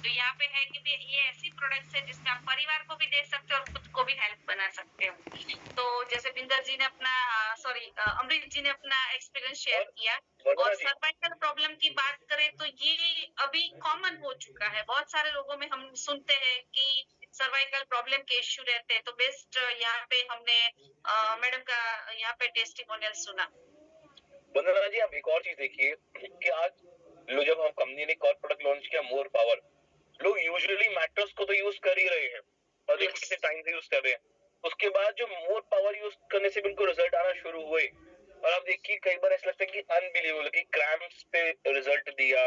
तो यहाँ पे है कि ये ऐसी प्रोडक्ट्स है जिसमें आप परिवार को भी दे सकते हो और खुद को भी हेल्प बना सकते हो। तो जैसे बिंदर जी ने अपना अमृत जी ने अपना एक्सपीरियंस शेयर किया और सर्वाइकल प्रॉब्लम की बात करें तो ये अभी कॉमन हो चुका है। बहुत सारे लोगों में हम सुनते हैं कि सर्वाइकल प्रॉब्लम के इश्यू रहते हैं। तो बेस्ट यहाँ पे हमने मैडम का यहाँ पे टेस्टिमोनियल सुना। वंदना जी, आप एक और चीज देखिए कि आज लो जब हम कंपनी ने कॉर प्रोडक्ट लॉन्च किया मोर पावर, लोग यूजुअली मैट्रेस को तो यूज कर ही रहे हैं और Yes. कितने टाइम से यूज कर रहे हैं। उसके बाद जो मोर पावर यूज करने से बिल्कुल रिजल्ट आना शुरू हुए और आप देखिए कई बार ऐसा लगता है कि अनबिलीवेबल कि क्रैम्प्स पे रिजल्ट दिया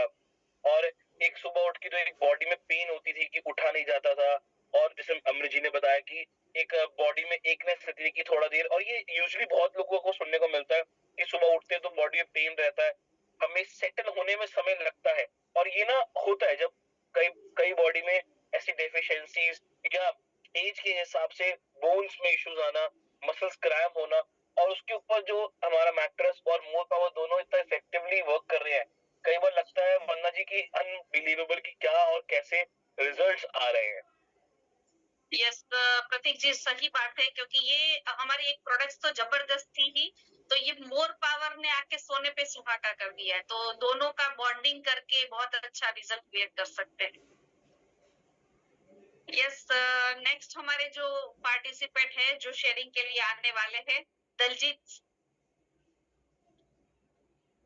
और एक सुबह उठ के जो एक बॉडी में पेन होती थी कि उठा नहीं जाता था और जैसे अमृत जी ने बताया कि एक बॉडी में एकनेस रहती थी कि थोड़ा देर, और ये यूजुअली बहुत लोगों को सुनने को मिलता है कि सुबह उठते हैं तो बॉडी में पेन रहता है, हमें सेटल होने में समय लगता है। और ये ना होता है जब कई कई बॉडी में ऐसी डेफिशिएंसीज या एज के हिसाब से बोन्स में इश्यूज आना, मसल्स क्रैम्प होना, और उसके ऊपर जो हमारा मैट्रेस और मोर पावर दोनों इतना इफेक्टिवली वर्क कर रहे हैं, कई बार लगता है वंदना जी की अनबिलीवेबल कि क्या और कैसे रिजल्ट्स आ रहे हैं। यस प्रतीक जी, सही बात है क्योंकि ये हमारी एक प्रोडक्ट्स तो जबरदस्त थी ही, तो ये मोर पावर ने आके सोने पे सुहागा कर दिया है। तो दोनों का बॉन्डिंग करके बहुत अच्छा रिजल्ट क्रिएट कर सकते हैं। यस नेक्स्ट हमारे जो पार्टिसिपेंट है जो शेयरिंग के लिए आने वाले हैं, Daljeet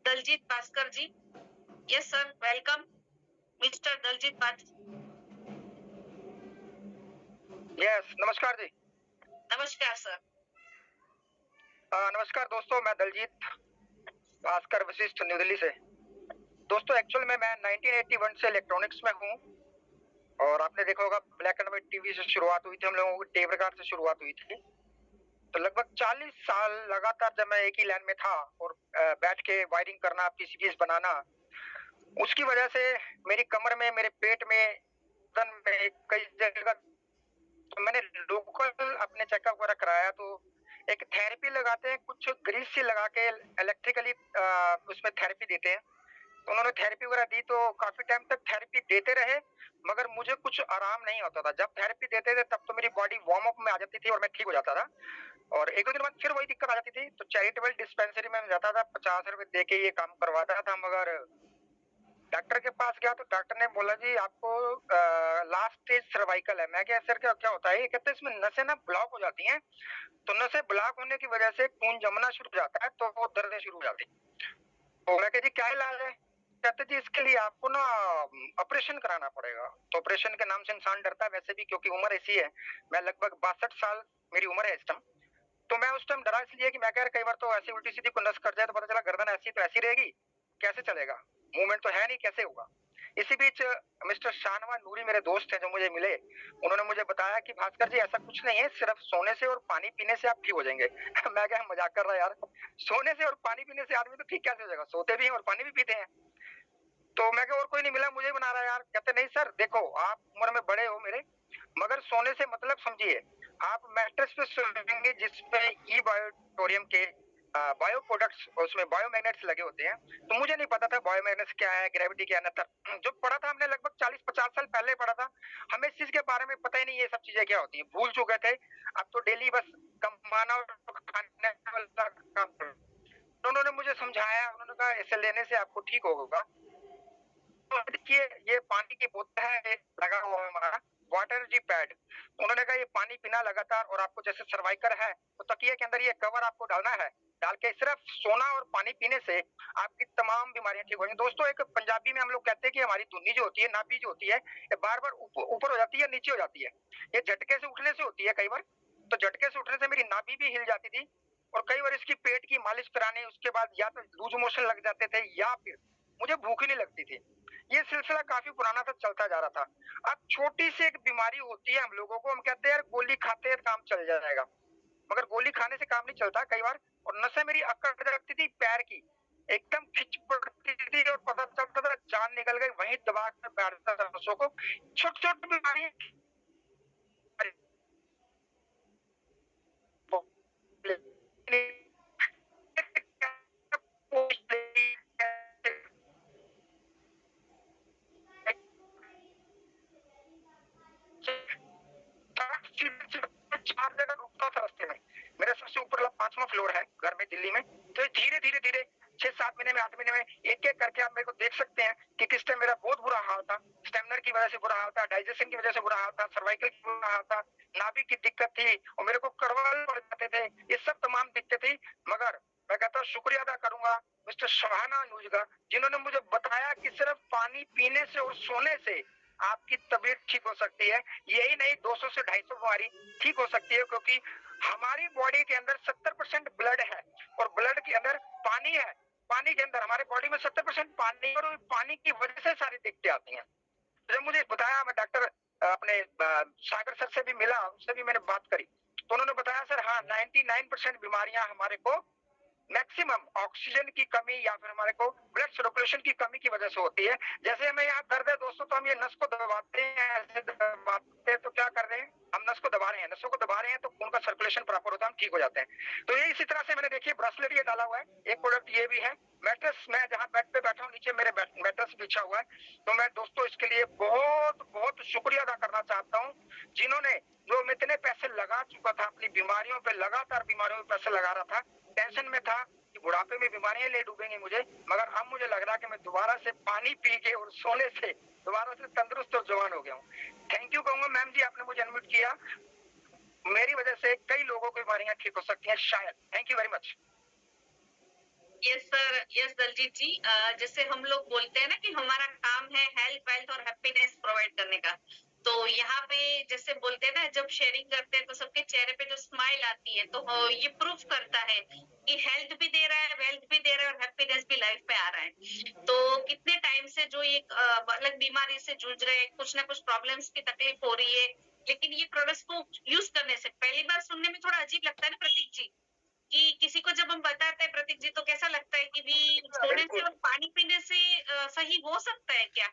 Daljeet Bhaskar ji. Yes sir, welcome mister Daljeet Bhaskar. Yes नमस्कार जी। नमस्कार सर। नमस्कार दोस्तों, मैं दलजीत भास्कर वशिष्ठ न्यू दिल्ली से। दोस्तों एक्चुअल में मैं 1981 से इलेक्ट्रॉनिक्स में हूँ और आपने देखा होगा ब्लैक एंड व्हाइट टीवी से शुरुआत हुई थी, हम लोगों की टेप रिकॉर्ड से शुरुआत हुई थी। तो लगभग 40 साल लगातार जब मैं एक ही लाइन में था और बैठ के वायरिंग करना, पीसीबीज बनाना, उसकी वजह से मेरी कमर में, मेरे पेट में, बदन में कई जगह तो मैंने लोकल अपने चेकअप वगैरह कराया। तो एक थेरेपी लगाते हैं, कुछ ग्रीस से लगा के इलेक्ट्रिकली उसमें थेरेपी देते हैं। तो उन्होंने थेरेपी वगैरह दी तो काफी टाइम तक थेरेपी देते रहे, मगर मुझे कुछ आराम नहीं होता था। जब थेरेपी देते थे तब तो मेरी बॉडी वार्म अप में आ जाती थी और मैं ठीक हो जाता था, और एक दो दिन बाद फिर वही दिक्कत आ जाती थी। तो चैरिटेबल डिस्पेंसरी में जाता था, 50 रुपए दे के ये काम करवाता था, मगर डॉक्टर के पास गया तो डॉक्टर ने बोला जी आपको लास्ट स्टेज सर्वाइकल है। मैं क्या सर क्या क्या होता है? ये कहते हैं इसमें नसें ना ब्लॉक हो जाती हैं, तो नसें ब्लॉक होने की वजह से खून जमना शुरू हो जाता है, तो वो दर्द शुरू हो जाती है। तो मैं कहा जी क्या इलाज है? कहते जी इसके लिए आपको ना ऑपरेशन कराना पड़ेगा। तो ऑपरेशन के नाम से इंसान डरता है वैसे भी, क्योंकि उम्र ऐसी है, मैं लगभग 62 साल मेरी उम्र है इस टाइम। तो मैं उस टाइम डरा इसलिए कि मैं कह कई बार तो ऐसी उल्टी सीधी को नस कट जाए तो पता चला गर्दन ऐसी तो ऐसी रहेगी, कैसे चलेगा, मूवमेंट तो है नहीं, कैसे होगा। इसी बीच मिस्टर शाहनवाज नूरी मेरे दोस्त हैं जो मुझे मिले, उन्होंने मुझे बताया कि भास्कर जी ऐसा कुछ नहीं है, सिर्फ सोने से और पानी पीने से आप ठीक हो जाएंगे। मैं क्या मजाक कर रहा यार, सोने से और पानी पीने से आदमी तो ठीक कैसे हो जाएगा? सोते भी हैं और पानी भी पीते हैं। तो मैं और कोई नहीं मिला, मुझे बना रहा है यार। कहते नहीं सर देखो आप उम्र में बड़े हो मेरे, मगर सोने से मतलब समझिए आप मैट्रेस पे सोएंगे जिसमें ई बायोटोरियम के बायो प्रोडक्ट्स, उसमें बायोमैग्नेट्स लगे होते हैं। तो मुझे नहीं पता था बायोमैग्नेट्स क्या है, ग्रेविटी क्या है, जो पढ़ा था हमने लगभग 40-50 साल पहले पढ़ा था, हमें इस चीज के बारे में पता ही नहीं ये सब चीजें क्या होती हैं, भूल चुके थे। अब तो डेली बस कमाना और खाने वाला काम। उन्होंने मुझे समझाया, उन्होंने कहा इसे लेने से आपको ठीक होगा। तो देखिए ये पानी की बोतल है, ये लगा हुआ है हमारा वाटर जी पैड। उन्होंने कहा ये पानी पीना लगातार, और आपको जैसे सर्वाइकल है तो तकिए के अंदर ये कवर आपको डालना है, डाल के सिर्फ सोना और पानी पीने से आपकी तमाम बीमारियां ठीक हो जाएंगी। दोस्तों एक पंजाबी में हम लोग कहते हैं कि हमारी धुन्नी जो होती है, नाभि जो होती है, ये बार बार ऊपर हो जाती है, नीचे हो जाती है। ये झटके से उठने से होती है कई बार। तो झटके से उठने से मेरी नाभि भी हिल जाती थी, और कई बार इसकी पेट की मालिश कराने उसके बाद या तो लूज मोशन लग जाते थे या फिर मुझे भूख ही नहीं लगती थी। ये सिलसिला काफी पुराना था, चलता जा रहा था। अब छोटी सी एक बीमारी होती है हम लोगों को, हम कहते हैं यार गोली खाते हैं काम चल जाएगा, मगर गोली खाने से काम नहीं चलता कई बार। और नसें मेरी अकड़ जाती थी पैर की, एकदम खिंच पड़ती थी और पता चलता था जान निकल गई, वहीं दबा कर बैठता था नसों को। छोटी छोटी बीमारी दिल्ली में। तो ये धीरे धीरे धीरे 6-7 महीने में, 8 महीने में एक एक करके आप मेरे को देख सकते हैं कि किस टाइम मेरा बहुत बुरा हाल था। स्टेमिनर की वजह से बुरा हाल था, डाइजेशन की वजह से बुरा हाल था, सर्वाइकल की बुरा हाल था, नाभि की दिक्कत थी और मेरे को कड़वाहट पड़ जाते थे। ये सब तमाम दिक्कतें थी, मगर मैं कहता हूँ शुक्रिया अदा करूंगा मिस्टर शहाना न्यूज का, जिन्होंने मुझे बताया कि सिर्फ पानी पीने से और सोने से आपकी तबीयत ठीक हो सकती है। यही नहीं, 200 से 250 बीमारी ठीक हो सकती है, क्योंकि हमारी बॉडी के अंदर 70% ब्लड है और ब्लड के अंदर पानी है। पानी के अंदर हमारे बॉडी में 70% पानी, और पानी की वजह से सारी दिक्कतें आती हैं। जब मुझे बताया, मैं डॉक्टर अपने सागर सर से भी मिला, उनसे भी मैंने बात करी, तो उन्होंने बताया सर हाँ 99% बीमारियां हमारे को मैक्सिमम ऑक्सीजन की कमी या फिर हमारे को ब्लड सर्कुलेशन की कमी की वजह से होती है। जैसे हमें यहाँ दर्द है दोस्तों, तो हम ये नस को दबाते हैं, ऐसे दबाते हैं, तो क्या कर रहे हैं हम, नस को दबा रहे हैं, नसों को दबा रहे हैं, तो खून का सर्कुलेशन प्रॉपर होता है, हम ठीक हो जाते हैं। तो ये इसी तरह से मैंने देखिए ब्रेसलेट ये डाला हुआ है, एक प्रोडक्ट ये भी है, मैट्रेस, मैं जहाँ बेड पे बैठा हूँ नीचे मेरे मैट्रेस बिछा हुआ है। तो मैं दोस्तों इसके लिए बहुत बहुत शुक्रिया अदा करना चाहता हूँ, जिन्होंने, जो मैं इतने पैसे लगा चुका था अपनी बीमारियों पे, लगातार बीमारियों पे पैसे लगा रहा था, टेंशन में था कि बुढ़ापे में बीमारियां ले डूबेंगी मुझे, मगर अब मुझे लग रहा है कि मैं दोबारा से पानी पी के और सोने से दोबारा से तंदुरुस्त और जवान हो गया हूँ। थैंक यू कहूंगा मैम जी, आपने मुझे अनम्यूट किया, मेरी वजह से कई लोगों की बीमारियां ठीक हो सकती हैं शायद। Thank you very much. Yes sir, yes Daljeet ji, जैसे हम लोग बोलते हैं ना कि हमारा काम है हेल्थ, वेल्थ और हैप्पीनेस प्रोवाइड करने का, तो यहाँ पे जैसे बोलते हैं ना, जब शेयरिंग करते हैं तो सबके चेहरे पे जो स्माइल आती है, तो ये प्रूफ करता है कि हेल्थ भी दे रहा है, वेल्थ भी दे रहा है और हैप्पीनेस भी लाइफ में आ रहा है। तो कितने टाइम से जो ये अलग बीमारी से जूझ रहे हैं, कुछ ना कुछ प्रॉब्लम्स की तकलीफ हो रही है, लेकिन ये प्रोडक्ट्स को यूज करने से पहली बार सुनने में थोड़ा अजीब लगता है ना प्रतीक जी, कि किसी को जब हम बताते हैं प्रतीक जी, तो कैसा लगता है कि भी सोने से और पानी पीने से सही हो सकता है क्या?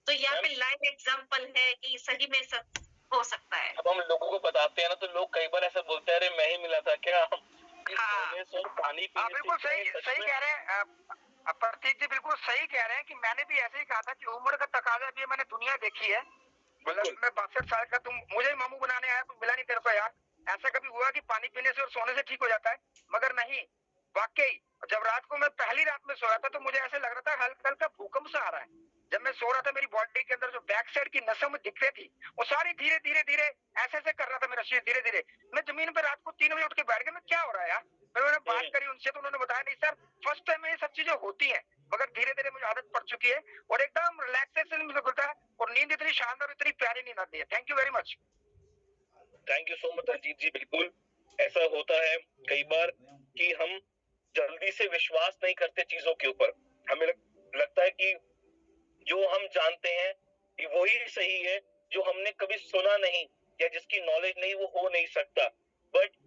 तो यहाँ पे लाइव एग्जांपल है कि सही में सच हो सकता है। अब हम लोगों को बताते हैं ना, तो लोग कई बार ऐसा बोलते हैं, अरे मैं ही मिला था क्या? हाँ। सोने से और पानी पीने से बिल्कुल सही सही कह रहे हैं प्रतीक जी, बिल्कुल सही कह रहे हैं कि मैंने भी ऐसे ही कहा था कि उम्र का तकाजा भी, मैंने दुनिया देखी है। मतलब मैं 62 साल का, तुम मुझे मामू बनाने आया, तुम मिला नहीं तेरे को यार। ऐसा कभी हुआ कि पानी पीने से और सोने से ठीक हो जाता है? मगर नहीं, वाकई जब रात को मैं पहली रात में सोया था, तो मुझे ऐसे लग रहा था हल्का हल्का भूकंप सा आ रहा है। जब मैं सो रहा था, मेरी बॉडी के अंदर जो बैक साइड की नसों में दिख रही थी, वो सारी धीरे धीरे धीरे ऐसे ऐसे कर रहा था मेरा शरीर धीरे धीरे। मैं जमीन पे रात को 3 बजे उठ के बैठ गया, मैं क्या हो रहा है यार? मैंने बात करी उनसे, तो उन्होंने बताया नहीं सर, फर्स्ट टाइम में ये सब चीजें होती हैं, मगर धीरे धीरे मुझे आदत पड़ चुकी है और एकदम रिलैक्सेशन मुझे मिलता है और नींद इतनी शानदार, इतनी प्यारी नींद आती है। Thank you very much. Thank you so much Ajit ji. बिल्कुल ऐसा होता है कई बार कि हम जल्दी से विश्वास नहीं करते चीजों के ऊपर। हमें लगता है कि जो हम जानते हैं कि वही सही है, जो हमने कभी सुना नहीं या जिसकी नॉलेज नहीं, वो हो नहीं सकता। बट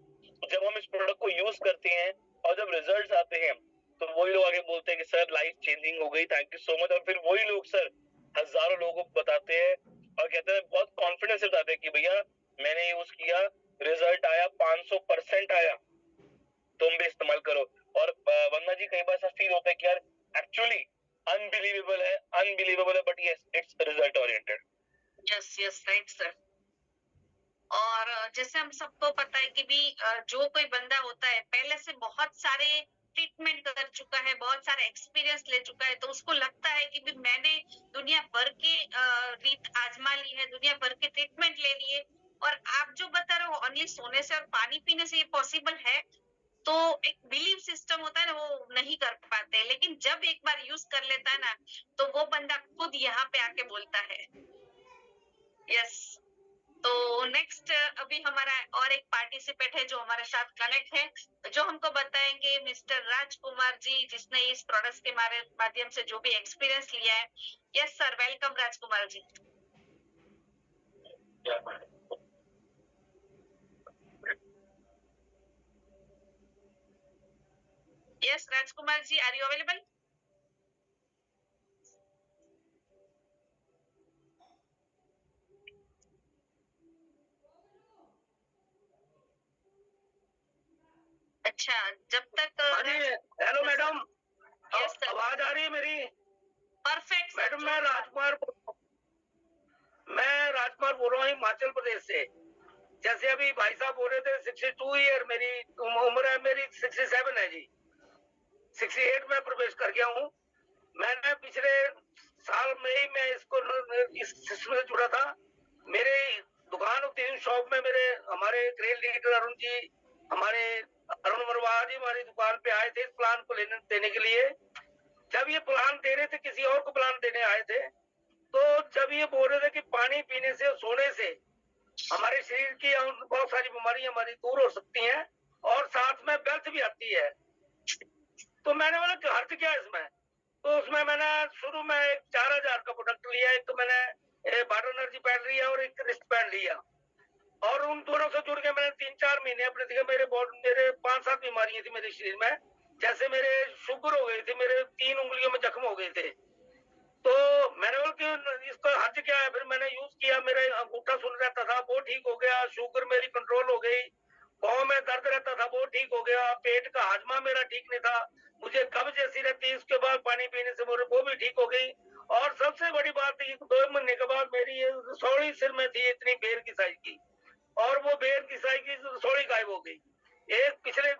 जब हम इस प्रोडक्ट को यूज करते हैं और जब रिजल्ट्स आते हैं, तो वही लोग आगे बोलते हैं कि सर लाइफ चेंजिंग हो गई, थैंक यू सो मच। और फिर वही लोग सर हजारों लोगों को बताते हैं और कहते हैं, बहुत कॉन्फिडेंस से बताते हैं कि भैया मैंने यूज किया, रिजल्ट आया, 500% आया, तुम भी इस्तेमाल करो। और वंदना जी, कई बार ऐसा फील होता है कि यार एक्चुअली अनबिलीवेबल है, but yes it's result oriented. Yes yes right sir. और जैसे हम सबको पता है कि भी जो कोई बंदा होता है पहले से बहुत सारे ट्रीटमेंट कर चुका है, बहुत सारे एक्सपीरियंस ले चुका है, तो उसको लगता है कि भी मैंने दुनिया भर के रीत आजमा ली है, दुनिया भर के ट्रीटमेंट ले लिए, और आप जो बता रहे हो ओनली सोने से और पानी पीने से ये पॉसिबल है, तो एक बिलीव सिस्टम होता है ना, वो नहीं कर पाते, लेकिन जब एक बार यूज कर लेता है ना, तो वो बंदा खुद यहाँ पे आके बोलता है। यस। तो नेक्स्ट अभी हमारा और एक पार्टिसिपेंट है जो हमारे साथ कनेक्ट है, जो हमको बताएंगे मिस्टर राजकुमार जी, जिसने इस प्रोडक्ट्स के माध्यम से जो भी एक्सपीरियंस लिया है। Yes sir, welcome Rajkumar ji. Yes Rajkumar ji, are you available? अच्छा, जब तक हेलो मैडम, यस सर, आवाज आ रही है मेरी? परफेक्ट मैडम मैं राजकुमार बोल रहा हूँ हिमाचल प्रदेश से। जैसे अभी भाई साहब बोल रहे थे 62 ईयर मेरी उम्र है, मेरी 67 है जी। 68 में प्रवेश कर गया हूँ। मैंने पिछले साल में ही मैं इस सिस्टम से जुड़ा था। मेरे दुकान होती है, शॉप में मेरे हमारे ग्रेन लीडर अरुण जी, हमारे अरुण मरवाहा जी हमारी दुकान पे आए थे इस प्लान को देने के लिए। जब ये प्लान दे रहे थे, किसी और को प्लान देने आए थे, तो जब ये बोल रहे थे कि पानी पीने से और सोने से हमारे शरीर की बहुत सारी बीमारियां हमारी दूर हो सकती हैं और साथ में वेल्थ भी आती है, तो मैंने बोला कि अर्थ क्या है इसमें। तो उसमें मैंने शुरू में 4000 का प्रोडक्ट लिया, एक तो मैंने वाटर एनर्जी पैड लिया और एक रिस्ट पैड लिया, और उन दोनों से जुड़ के मैंने 3-4 महीने अपने देखा, मेरे 5-7 बीमारियां थी मेरे शरीर में। जैसे मेरे शुगर हो गई थी, मेरे 3 उंगलियों में जख्म हो गए थे। तो मैंने बोला कि इसका हर्ज क्या है। फिर मैंने यूज किया, मेरा अंगूठा सुन रहता था वो ठीक हो गया, शुगर मेरी कंट्रोल हो गई, पाँव में दर्द रहता था वो ठीक हो गया, पेट का हाजमा मेरा ठीक नहीं था, मुझे कब्ज जैसी रहती, उसके बाद पानी पीने से वो भी ठीक हो गई। और सबसे बड़ी बात 2 महीने के बाद मेरी ये रसौड़ी सिर में थी इतनी बेर की साइज की, और वो बेर की साइज की रसौड़ी गायब हो गई। एक पिछले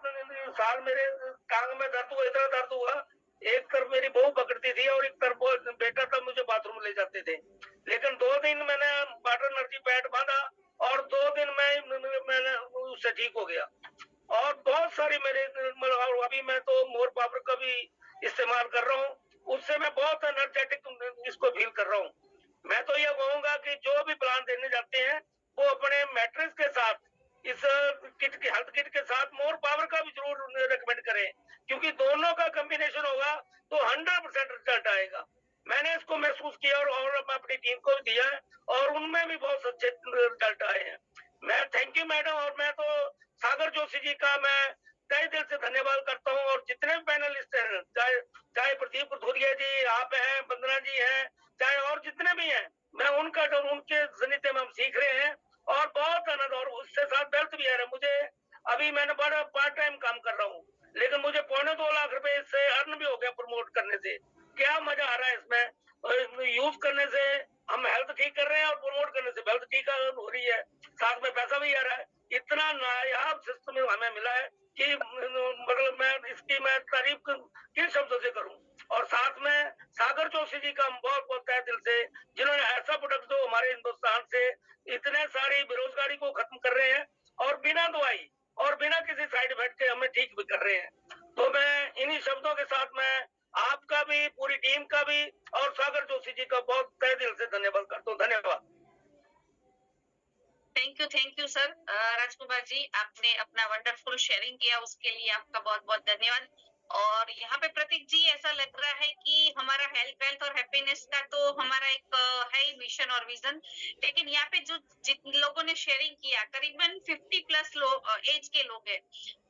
साल मेरे टांग में दर्द हुआ, इतना दर्द हुआ, एक तरफ मेरी बहू पकड़ती थी और एक तरफ बेटा तब मुझे बाथरूम ले जाते थे। लेकिन 2 दिन मैंने वाटर एनर्जी पैड बांधा और 2 दिन में मैंने उससे ठीक हो गया। और बहुत सारी मेरे और अभी मैं तो मोर पावर का भी इस्तेमाल कर रहा हूँ, उससे मैं बहुत एनर्जेटिक इसको फील कर रहा हूँ। मैं तो ये कहूंगा कि जो भी प्लान देने जाते हैं वो अपने मैट्रेस के साथ इस किट के हेल्थ किट के साथ मोर पावर का भी जरूर रिकमेंड करें, क्योंकि दोनों का कॉम्बिनेशन होगा तो 100% रिजल्ट आएगा। मैंने इसको महसूस किया और मैं अपनी टीम को भी दिया है और उनमें भी बहुत अच्छे रिजल्ट आए हैं। मैं थैंक यू मैडम, और मैं तो सागर जोशी जी का मैं तहे दिल से धन्यवाद करता हूँ, और जितने भी पैनलिस्ट हैं, चाहे प्रदीप कथुरिया जी आप हैं, वंदना जी हैं, चाहे और जितने भी हैं, मैं उनका जो उनके जनिते में हम सीख रहे हैं और बहुत आनंद, और उससे साथ बेल्ट भी आ रहा है मुझे। अभी मैंने बड़ा पार्ट टाइम काम कर रहा हूँ, लेकिन मुझे 2.25 लाख रुपए इससे अर्न भी हो गया प्रमोट करने से। क्या मजा आ रहा है इसमें, यूज करने से हम हेल्थ ठीक कर रहे हैं और प्रमोट करने से हेल्थ ठीक हो रही है, साथ में पैसा भी आ रहा है। इतना नायाब सिस्टम हमें मिला है कि मतलब मैं तारीफ किन शब्दों से करूं। और साथ में सागर जोशी जी का हम बहुत बहुत तहे दिल से, जिन्होंने ऐसा प्रोडक्ट जो हमारे हिंदुस्तान से इतने सारी बेरोजगारी को खत्म कर रहे हैं और बिना दवाई और बिना किसी साइड इफेक्ट के हमें ठीक भी कर रहे हैं। तो मैं इन्हीं शब्दों के साथ मैं आपका भी, पूरी टीम का भी और सागर जोशी जी का बहुत तहे दिल से धन्यवाद करता हूँ। धन्यवाद। Thank you sir. Rajkumar ji, आपने अपना वंडरफुल शेयरिंग किया, उसके लिए आपका बहुत बहुत धन्यवाद। और यहाँ पे प्रतीक जी, ऐसा लग रहा है कि हमारा हेल्थ वेल्थ और हैप्पीनेस का तो हमारा एक है ही मिशन और विजन, लेकिन यहाँ पे जो जिन लोगों ने शेयरिंग किया, करीबन 50 प्लस एज के लोग हैं।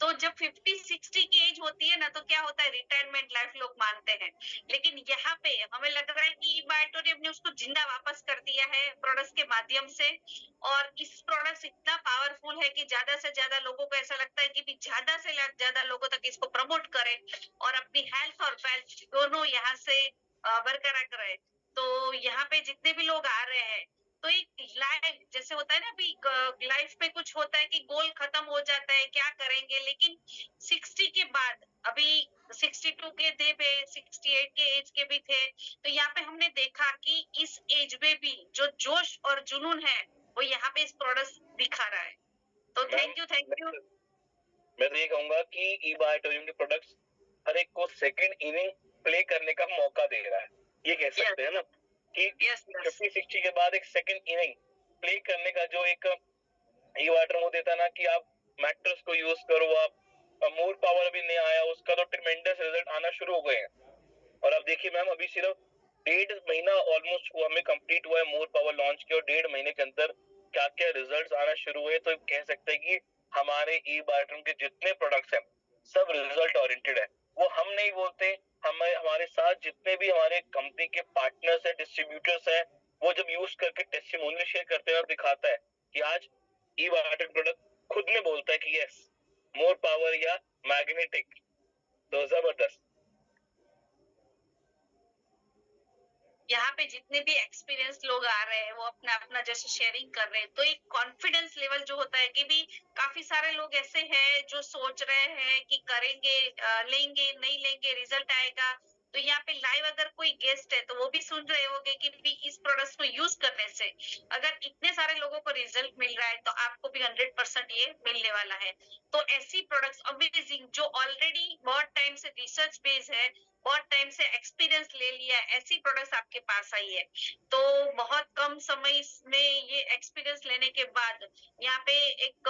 तो जब 50-60 की एज होती है ना, तो क्या होता है, रिटायरमेंट लाइफ लोग मानते हैं, लेकिन यहाँ पे हमें लग रहा है कि बायोटोनियम ने उसको जिंदा वापस कर दिया है प्रोडक्ट्स के माध्यम से। और इस प्रोडक्ट इतना पावरफुल है कि ज्यादा से ज्यादा लोगों को ऐसा लगता है कि ज्यादा से ज्यादा लोगों तक इसको प्रमोट करें और अपनी हेल्थ और वेल्थ दोनों यहाँ से बरकरार करें। तो यहाँ पे जितने भी लोग आ रहे हैं, तो एक लाइफ जैसे होता है ना, अभी लाइफ में कुछ होता है कि गोल खत्म हो जाता है, क्या करेंगे, लेकिन 60 के बाद, अभी 62 के थे पे, 68 के एज के भी थे, तो यहाँ पे हमने देखा कि इस एज में भी जो जोश और जुनून है वो यहाँ पे इस प्रोडक्ट दिखा रहा है। तो थैंक यू। मैं तो ये कहूंगा कि ई बायोटोनियम के प्रोडक्ट्स हर एक को सेकंड इनिंग प्ले करने का मौका दे रहा है, ये कह सकते हैं ना कि 50-60 के बाद एक सेकंड इनिंग प्ले करने का जो एक ई वाटर वो देता ना, कि आप मैट्रेस को यूज करो, आप मोर पावर अभी नहीं आया, उसका तो ट्रिमेंडस रिजल्ट आना शुरू हो गए हैं। और अब देखिए मैम, अभी सिर्फ 1.5 महीना ऑलमोस्ट हुआ, हमें कंप्लीट हुआ है मोर पावर लॉन्च के, और 1.5 महीने के अंदर क्या क्या रिजल्ट्स आना शुरू हुए। तो कह सकते हैं कि हमारे ई बायोटोनियम के जितने प्रोडक्ट्स हैं सब रिजल्ट ओरिएंटेड है। वो हम नहीं बोलते, हमारे साथ जितने भी हमारे कंपनी के पार्टनर्स है, डिस्ट्रीब्यूटर्स है, वो जब यूज करके टेस्टिमोनियल शेयर करते हैं, दिखाता है कि आज ई बायोटोनिक प्रोडक्ट खुद में बोलता है कि यस, मोर पावर या मैग्नेटिक। तो जबरदस्त। यहाँ पे जितने भी एक्सपीरियंस लोग आ रहे हैं वो अपना अपना जैसे शेयरिंग कर रहे हैं, तो एक कॉन्फिडेंस लेवल जो होता है कि भी काफी सारे लोग ऐसे हैं जो सोच रहे हैं कि करेंगे, लेंगे नहीं लेंगे, रिजल्ट आएगा। तो यहाँ पे लाइव अगर कोई गेस्ट है तो वो भी सुन रहे होंगे कि भी इस प्रोडक्ट को यूज करने से अगर इतने सारे लोगों को रिजल्ट मिल रहा है तो आपको भी 100% ये मिलने वाला है। तो ऐसी प्रोडक्ट्स अमेजिंग जो ऑलरेडी बहुत टाइम से रिसर्च बेस्ड है, बहुत टाइम से एक्सपीरियंस ले लिया है, ऐसी प्रोडक्ट्स आपके पास आई है। तो बहुत कम समय में ये एक्सपीरियंस लेने के बाद यहाँ पे एक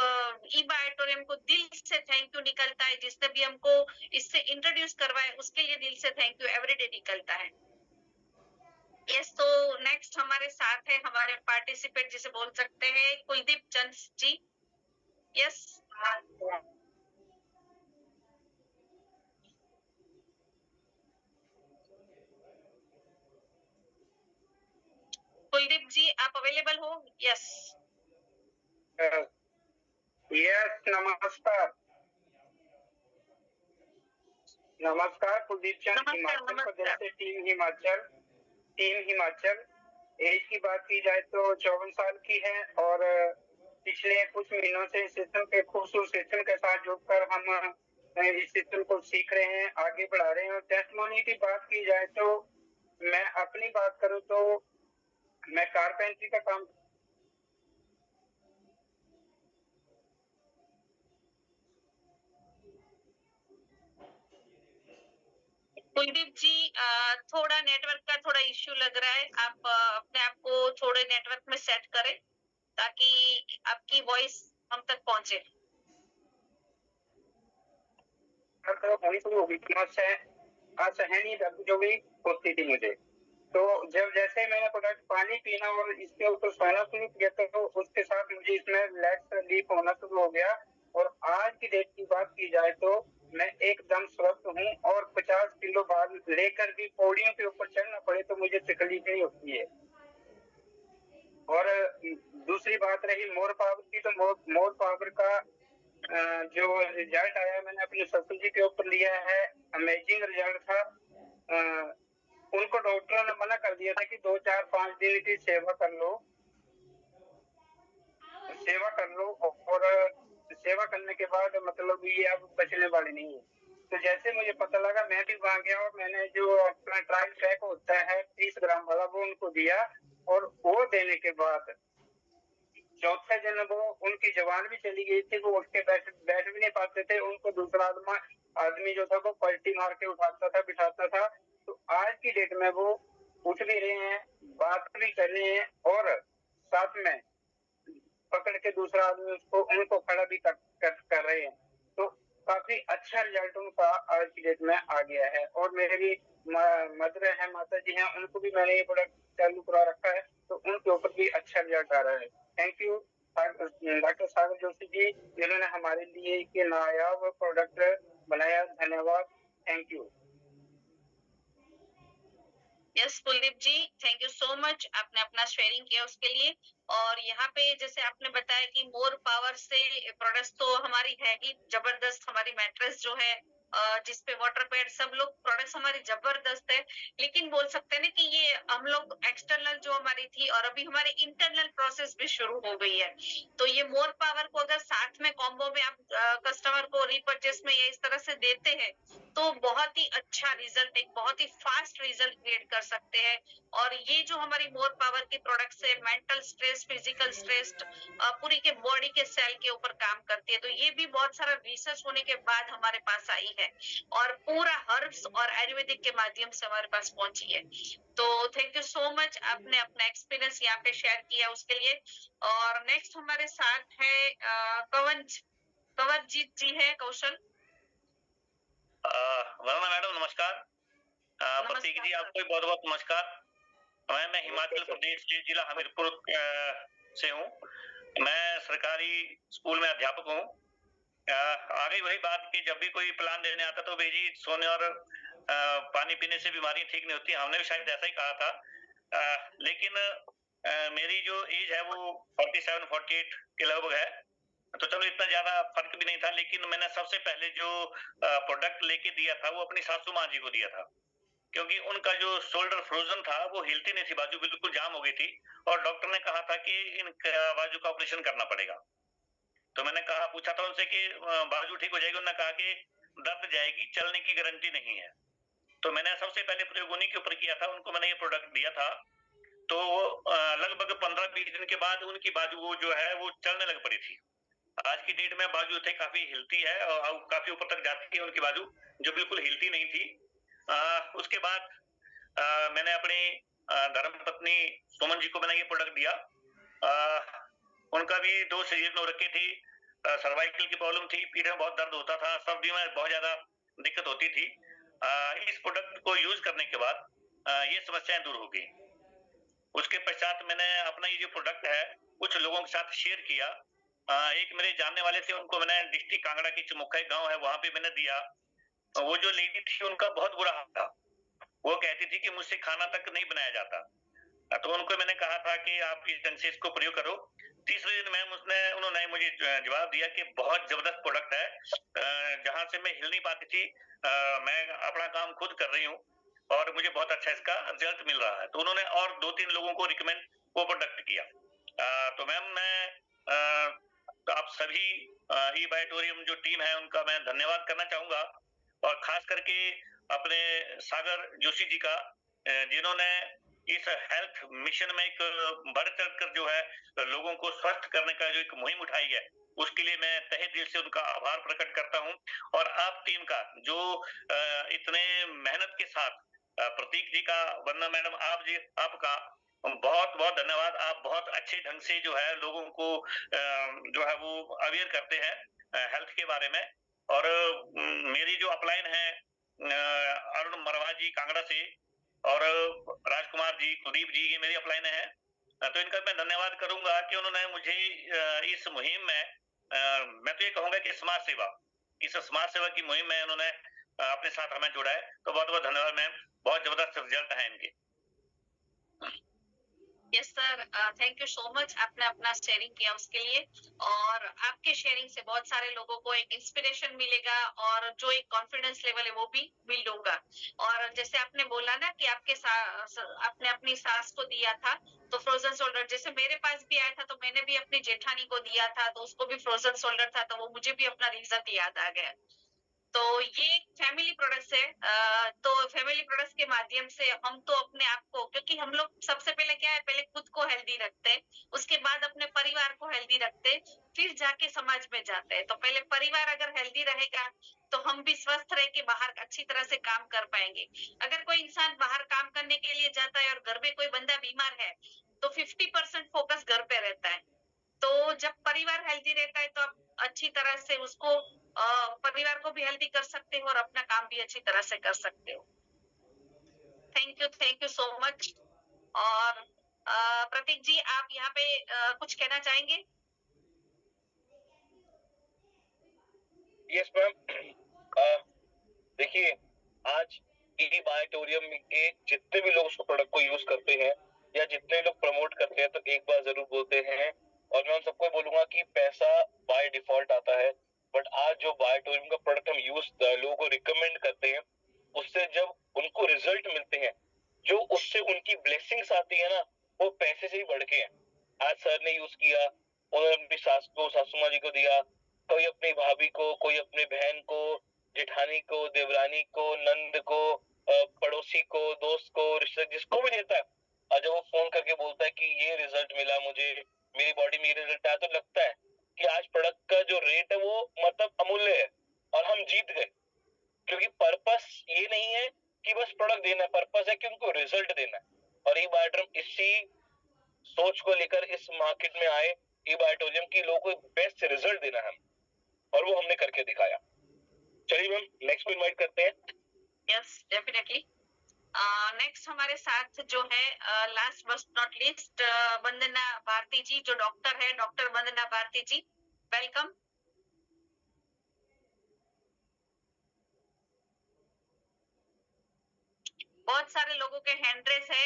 ई बायोटोरियम को दिल से थैंक यू निकलता है। जिसने भी हमको इससे इंट्रोड्यूस करवाए उसके लिए दिल से थैंक यू एवरीडे निकलता है। यस, तो नेक्स्ट हमारे साथ है हमारे पार्टिसिपेट जिसे बोल सकते हैं कुलदीप चंद जी। यस कुलदीप जी, आप अवेलेबल हो? यस यस, नमस्कार। नमस्कार, कुलदीप चंद, नमस्कार, हिमाचल नमस्कार। प्रदेश से, टीम हिमाचल। एज की बात की जाए तो 54 साल की है और पिछले कुछ महीनों से इस सिस्टम के खूबसूरत सिस्टम के साथ जुड़कर हम इस सिस्टम को सीख रहे हैं, आगे बढ़ा रहे हैं। और टेस्टिमोनी की बात की जाए तो मैं अपनी बात करूं तो मैं कारपेंटरी का काम कुलदीप जी, थोड़ा नेटवर्क का थोड़ा इश्यू लग रहा है। आप अपने आप को थोड़े नेटवर्क में सेट करें ताकि आपकी वॉइस हम तक पहुंचे। होनी शुरू होगी, असहनीय दर्द जो भी होती थी मुझे। तो जब जैसे मैंने प्रोडक्ट पानी पीना और इसके ऊपर सोना शुरू किया तो उसके साथ मुझे इसमें लेग्स रिलीफ होना शुरू हो गया। और आज की डेट की बात की जाए तो मैं एकदम स्वस्थ हूँ और 50 किलो भार लेकर भी पौड़ियों के ऊपर चढ़ना पड़े तो मुझे तकलीफ नहीं होती है। और दूसरी बात रही मोर पावर की, तो मोर पावर का जो रिजल्ट आया मैंने अपने ससुर जी के ऊपर लिया है, अमेजिंग रिजल्ट था। उनको डॉक्टरों ने मना कर दिया था कि 2 4 5 दिन की सेवा कर लो और सेवा करने के बाद मतलब ये अब बचने वाली नहीं है। तो जैसे मुझे पता लगा मैं भी वहां गया और मैंने जो अपना ट्रायल पैक होता है 30 ग्राम वाला वो उनको दिया। और वो देने के बाद चौथे दिन वो उनकी जवान भी चली गई थी, वो उठ के बैठ भी नहीं पाते थे। उनको दूसरा आदमी जो था वो पलटी मार के उठाता था, बिठाता था। तो आज की डेट में वो उठ भी रहे हैं, बात भी कर रहे हैं और साथ में पकड़ के दूसरा आदमी उनको खड़ा भी कर रहे हैं। तो काफी अच्छा रिजल्ट उनका आज की डेट में आ गया है। और मेरे भी मदर है, माता जी हैं, उनको भी मैंने ये प्रोडक्ट चालू करा रखा है तो उनके ऊपर भी अच्छा रिजल्ट आ रहा है। Thank you doctor Sagar Joshi ji, जिन्होंने हमारे लिए ये नायाब प्रोडक्ट बनाया। धन्यवाद, thank you. Yes Kuldeep ji, thank you so much, आपने अपना शेयरिंग किया उसके लिए। और यहाँ पे जैसे आपने बताया कि मोर पावर से प्रोडक्ट्स तो हमारी है ही जबरदस्त। हमारी मैट्रेस जो है जिसपे वाटर पैड सब लोग प्रोडक्ट्स हमारी जबरदस्त है। लेकिन बोल सकते हैं ना कि ये हम लोग एक्सटर्नल जो हमारी थी और अभी हमारी इंटरनल प्रोसेस भी शुरू हो गई है। तो ये मोर पावर को अगर साथ में कॉम्बो में आप कस्टमर को रिपर्चेस में या इस तरह से देते हैं तो बहुत ही अच्छा रिजल्ट, एक बहुत ही फास्ट रिजल्ट क्रिएट कर सकते हैं। और ये जो हमारी मोर पावर की प्रोडक्ट्स है, मेंटल स्ट्रेस, फिजिकल स्ट्रेस, पूरी के बॉडी के सेल के ऊपर काम करती है। तो ये भी बहुत सारा रिसर्च होने के बाद हमारे पास आई है और पूरा हर्ब्स और आयुर्वेदिक के माध्यम से हमारे पास पहुंची है। तो थैंक यू सो मच, आपने अपना एक्सपीरियंस यहाँ पे शेयर किया उसके लिए। और नेक्स्ट हमारे साथ है कंवरजीत जी है, कौशल। वंदना मैडम नमस्कार। प्रतीक जी आपको भी बहुत बहुत नमस्कार। मैं हिमाचल प्रदेश के जिला हमीरपुर से हूँ। मैं सरकारी स्कूल में अध्यापक हूँ। आगे वही बात की, जब भी कोई प्लान देने आता तो बेजी सोने और पानी पीने से बीमारी ठीक नहीं होती। हमने भी शायद ऐसा ही कहा था। लेकिन मेरी जो एज है वो 47-48 के लगभग है, तो चलो इतना ज्यादा फर्क भी नहीं था। लेकिन मैंने सबसे पहले जो प्रोडक्ट लेके दिया था वो अपनी सासू माँ जी को दिया था। क्योंकि उनका जो शोल्डर फ्रोजन था, वो हिलती नहीं थी, बाजू बिल्कुल जाम हो गई थी और डॉक्टर ने कहा था कि इन बाजू का ऑपरेशन करना पड़ेगा। तो मैंने कहा, पूछा था उनसे कि बाजू ठीक हो जाएगी? उन्होंने कहा कि दर्द जाएगी, चलने की गारंटी नहीं है। तो मैंने सबसे पहले प्रयोग उन्हीं के ऊपर किया था, उनको मैंने ये प्रोडक्ट दिया था। तो लगभग 15-20 दिन के बाद उनकी बाजू वो जो है वो चलने लग पड़ी थी। आज की डेट में बाजू थे काफी हिलती है और काफी ऊपर तक जाती है उनकी बाजू, जो बिल्कुल हिलती नहीं थी। उसके बाद मैंने अपनी धर्मपत्नी सुमन जी को मैंने ये प्रोडक्ट दिया। उनका भी 2 सीजन हो रखी थी, सर्वाइकल की प्रॉब्लम थी, पीठ में बहुत दर्द होता था, सर्दी में बहुत ज्यादा दिक्कत होती थी। इस प्रोडक्ट को यूज करने के बाद ये समस्याएं दूर हो गई। उसके पश्चात मैंने अपना ये जो प्रोडक्ट है कुछ लोगों के साथ शेयर किया। एक मेरे जानने वाले थे, उनको मैंने डिस्ट्रिक्ट कांगड़ा की चमुक्खा एक गांव है, वहां पे मैंने दिया। वो जो लेडी थी उनका बहुत बुरा हाल था, वो कहती थी कि मुझसे खाना तक नहीं बनाया जाता। तो उनको मैंने कहा था कि आप इस ढंग से इसको प्रयोग करो। तीसरे दिन मैम उन्होंने मुझे जवाब दिया कि बहुत जबरदस्त प्रोडक्ट है, जहां से मैं हिल नहीं पाती थी, मैं अपना काम खुद कर रही हूँ और मुझे बहुत अच्छा इसका रिजल्ट मिल रहा है। तो उन्होंने और 2-3 लोगों को रिकमेंड वो प्रोडक्ट किया। तो मैम मैं आप सभी ई बायोटोरियम जो टीम है उनका मैं धन्यवाद करना चाहूंगा, और खास करके अपने सागर जोशी जी का, जिन्होंने इस हेल्थ मिशन में एक बढ़ चढ़कर जो है लोगों को स्वस्थ करने का जो एक मुहिम उठाई है, उसके लिए मैं तहे दिल से उनका आभार प्रकट करता हूं। और आप टीम का जो इतने मेहनत के साथ, प्रतीक जी का, वंदना मैडम आपका बहुत बहुत धन्यवाद। आप बहुत अच्छे ढंग से जो है लोगों को जो है वो अवेयर करते हैं हेल्थ के बारे में। और मेरी जो अपलाइन है अरुण मरवा जी कांगड़ा से और राजकुमार जी, कुलदीप जी, ये मेरी अपलाइन है। तो इनका मैं धन्यवाद करूंगा कि उन्होंने मुझे इस मुहिम में, मैं तो ये कहूंगा कि इस समाज सेवा की मुहिम में उन्होंने अपने साथ हमें जोड़ा है। तो बहुत बहुत धन्यवाद मैम, बहुत जबरदस्त रिजल्ट है इनके। Yes sir, thank you so much, आपने अपना शेयरिंग किया उसके लिए। और आपके शेयरिंग से बहुत सारे लोगों को एक इंस्पिरेशन मिलेगा और जो एक कॉन्फिडेंस लेवल है वो भी बिल्ड होगा। और जैसे आपने बोला ना कि आपने अपनी सास को दिया था तो फ्रोजन शोल्डर, जैसे मेरे पास भी आया था तो मैंने भी अपनी जेठानी को दिया था, तो उसको भी फ्रोजन शोल्डर था, तो वो मुझे भी अपना रीजन याद आ गया। तो ये फैमिली प्रोडक्ट्स है। तो फैमिली प्रोडक्ट्स के माध्यम से हम तो अपने आप को, क्योंकि हम लोग सबसे पहले क्या है, पहले खुद को हेल्दी रखते हैं, उसके बाद अपने परिवार को हेल्दी रखते हैं, फिर जाके समाज में जाते हैं। तो पहले परिवार अगर हेल्दी रहेगा तो हम भी स्वस्थ रह के बाहर अच्छी तरह से काम कर पाएंगे। अगर कोई इंसान बाहर काम करने के लिए जाता है और घर में कोई बंदा बीमार है तो 50% फोकस घर पे रहता है। तो जब परिवार हेल्दी रहता है तो आप अच्छी तरह से उसको परिवार को भी हेल्दी कर सकते हो और अपना काम भी अच्छी तरह से कर सकते हो। Thank you so much. और प्रतीक जी, आप यहाँ पे कुछ कहना चाहेंगे? यस मैम, देखिए, आज ई बायोटोरियम के जितने भी लोग उस प्रोडक्ट को यूज करते हैं या जितने लोग प्रमोट करते हैं, तो एक बार जरूर बोलते हैं, और मैं उन सबको बोलूंगा कि पैसा बाय डिफॉल्ट आता है, बट आज जो बायोटोरियम का प्रोडक्ट हम यूज लोगों को रिकमेंड करते हैं, उससे जब उनको रिजल्ट मिलते हैं, जो उससे उनकी ब्लेसिंग्स आती है ना, वो पैसे से ही बढ़ के हैं। आज सर ने यूज किया, उन्होंने अपनी सास को, सासू माँ जी को दिया, कोई अपनी भाभी को, कोई अपनी बहन को, जेठानी को, देवरानी को, नंद को, पड़ोसी को, दोस्त को, रिश्तेदार, जिसको भी देता है, और जब वो फोन करके बोलता है कि ये रिजल्ट मिला मुझे, मेरी बॉडी में ये रिजल्ट आया, तो लगता है कि आज प्रोडक्ट का जो रेट है वो मतलब अमूल्य है और हम जीत गए। क्योंकि पर्पस ये नहीं है कि बस प्रोडक्ट देना है, पर्पस है कि उनको रिजल्ट देना है। और ई बायोटोरियम इसी सोच को लेकर इस मार्केट में आए, ई बायोटोरियम की लोगों को बेस्ट रिजल्ट देना है, और वो हमने करके दिखाया। चलिए मैम, नेक्स्ट को इनवाइट करते हैं। Yes, definitely. नेक्स्ट हमारे साथ जो है, लास्ट बट नॉट लीस्ट, वंदना भारती जी, जो डॉक्टर है, डॉक्टर वंदना भारती जी, वेलकम। बहुत सारे लोगों के हैंड रेस है।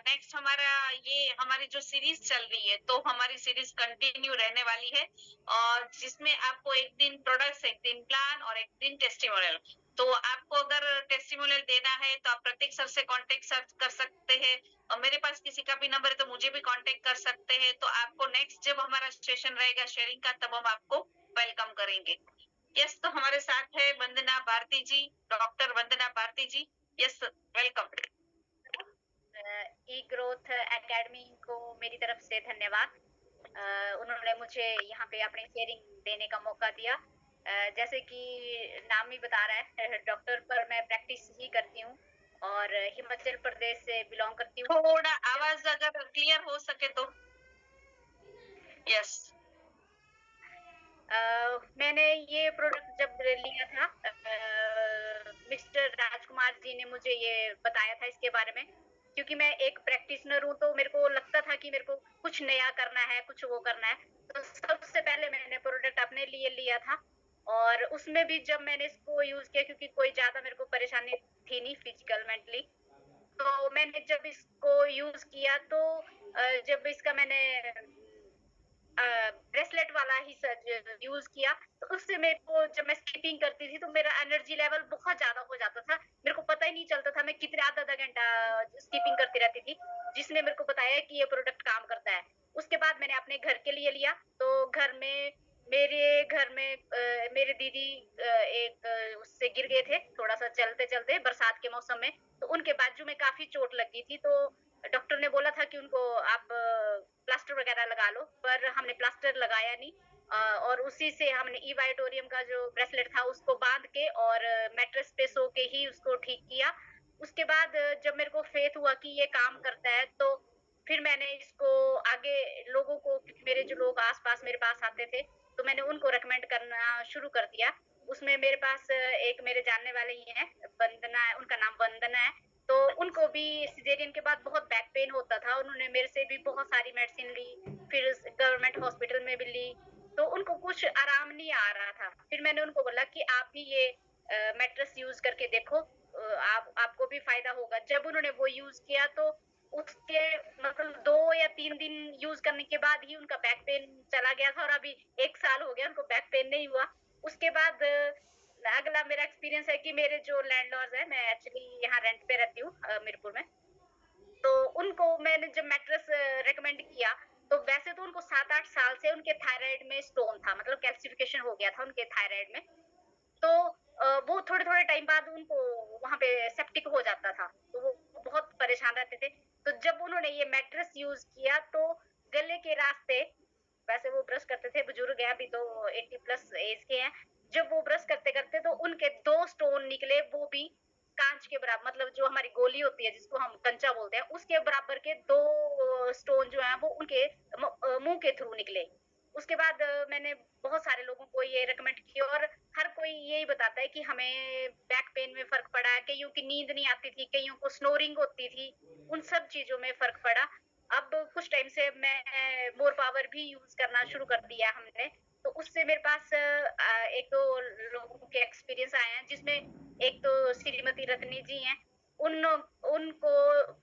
नेक्स्ट हमारी जो सीरीज चल रही है, तो हमारी सीरीज कंटिन्यू रहने वाली है, और जिसमें आपको एक दिन प्रोडक्ट्स, एक दिन प्लान और एक दिन टेस्टिमोनियल। तो आपको अगर टेस्टिमोनियल देना है तो आप प्रतीक सर से कांटेक्ट कर सकते हैं, और मेरे पास किसी का भी नंबर है तो मुझे भी कांटेक्ट कर सकते हैं। तो आपको नेक्स्ट जब हमारा सेशन रहेगा शेयरिंग का, तब हम आपको वेलकम करेंगे। यस, तो हमारे साथ है Vandana Bharti ji, doctor Vandana Bharti ji. Yes, welcome. E growth academy को मेरी तरफ से धन्यवाद। उन्होंने मुझे यहाँ पे अपनी शेयरिंग देने का मौका दिया। जैसे कि नाम ही बता रहा है, डॉक्टर पर मैं प्रैक्टिस ही करती हूँ और हिमाचल प्रदेश से बिलोंग करती हूँ। थोड़ा आवाज अगर क्लियर हो सके तो। यस। मैंने ये प्रोडक्ट जब लिया था, मिस्टर राजकुमार जी ने मुझे ये बताया था इसके बारे में, क्योंकि मैं एक प्रैक्टिशनर हूँ, तो मेरे को लगता था कि मेरे को कुछ नया करना है, कुछ वो करना है। तो सबसे पहले मैंने प्रोडक्ट अपने लिए लिया था, और उसमें भी जब मैंने इसको यूज किया, क्योंकि कोई ज्यादा मेरे को परेशानी थी नहीं फिजिकल मेंटली, तो मैंने जब इसको यूज किया तो जब इसका मैंने ब्रेसलेट वाला ही यूज किया, तो उससे मेरे को, जब मैं स्कीपिंग करती थी तो मेरा एनर्जी लेवल बहुत ज्यादा हो जाता था। मेरे को पता ही नहीं चलता था मैं कितने आधा आधा घंटा स्कीपिंग करती रहती थी, जिसने मेरे को बताया कि ये प्रोडक्ट काम करता है। उसके बाद मैंने अपने घर के लिए लिया, तो मेरे घर में मेरे दीदी उससे गिर गए थे थोड़ा सा चलते चलते बरसात के मौसम में, तो उनके बाजू में काफी चोट लग गई थी। तो डॉक्टर ने बोला था कि उनको आप प्लास्टर वगैरह लगा लो, पर हमने प्लास्टर लगाया नहीं, और उसी से हमने ई वाइटोरियम का जो ब्रेसलेट था उसको बांध के और मैट्रेस पे सो के ही उसको ठीक किया। उसके बाद जब मेरे को फेथ हुआ कि ये काम करता है, तो फिर मैंने इसको आगे लोगों को, क्योंकि मेरे जो लोग आसपास मेरे पास आते थे, तो मैंने उनको रेकमेंड करना शुरू कर दिया। उसमें मेरे पास एक मेरे जानने वाले ही हैं, वंदना है, उनका नाम वंदना है। तो उनको भी सिजेरियन के बाद बहुत बैक पेन होता था, उन्होंने मेरे से भी बहुत सारी मेडिसिन ली, फिर गवर्नमेंट हॉस्पिटल में भी ली, तो उनको कुछ आराम नहीं आ रहा था। फिर मैंने उनको बोला कि आप भी ये मैट्रेस यूज करके देखो, आपको भी फायदा होगा। जब उन्होंने वो यूज किया तो उसके मतलब 2 या 3 दिन यूज करने के बाद ही उनका बैक पेन चला गया था, और अभी 1 साल हो गया उनको बैक पेन नहीं हुआ। उसके बाद अगला मेरा एक्सपीरियंस है कि मेरे जो लैंडलॉर्ड है, मैं एक्चुअली यहाँ रेंट पे रहती हूँ मीरपुर में, तो उनको मैंने जब मैट्रेस रेकमेंड किया, तो वैसे तो उनको 7-8 साल से उनके थायराइड में स्टोन था, मतलब कैल्सिफिकेशन हो गया था उनके थायराइड में। तो वो थोड़े थोड़े टाइम बाद उनको वहां पे सेप्टिक हो जाता था, तो वो बहुत परेशान रहते थे। तो जब उन्होंने ये मैट्रेस यूज किया, तो गले के रास्ते, वैसे वो ब्रश करते थे, बुजुर्ग है अभी तो 80 प्लस एज के हैं, जब वो ब्रश करते करते तो उनके 2 स्टोन निकले, वो भी कांच के बराबर, मतलब जो हमारी गोली होती है जिसको हम कंचा बोलते हैं, उसके बराबर के 2 स्टोन जो हैं वो उनके मुंह के थ्रू निकले। उसके बाद मैंने बहुत सारे लोगों को ये रेकमेंड किया, और हर कोई यही बताता है कि हमें बैक पेन में फर्क पड़ा है, कईयों की नींद नहीं आती थी, कईयों को स्नोरिंग होती थी, उन सब चीजों में फर्क पड़ा। अब कुछ टाइम से मैं मोर पावर भी यूज करना शुरू कर दिया हमने, तो उससे मेरे पास 1-2 लोगों के एक्सपीरियंस आए हैं, जिसमें एक तो श्रीमती रत्नी जी हैं, उनको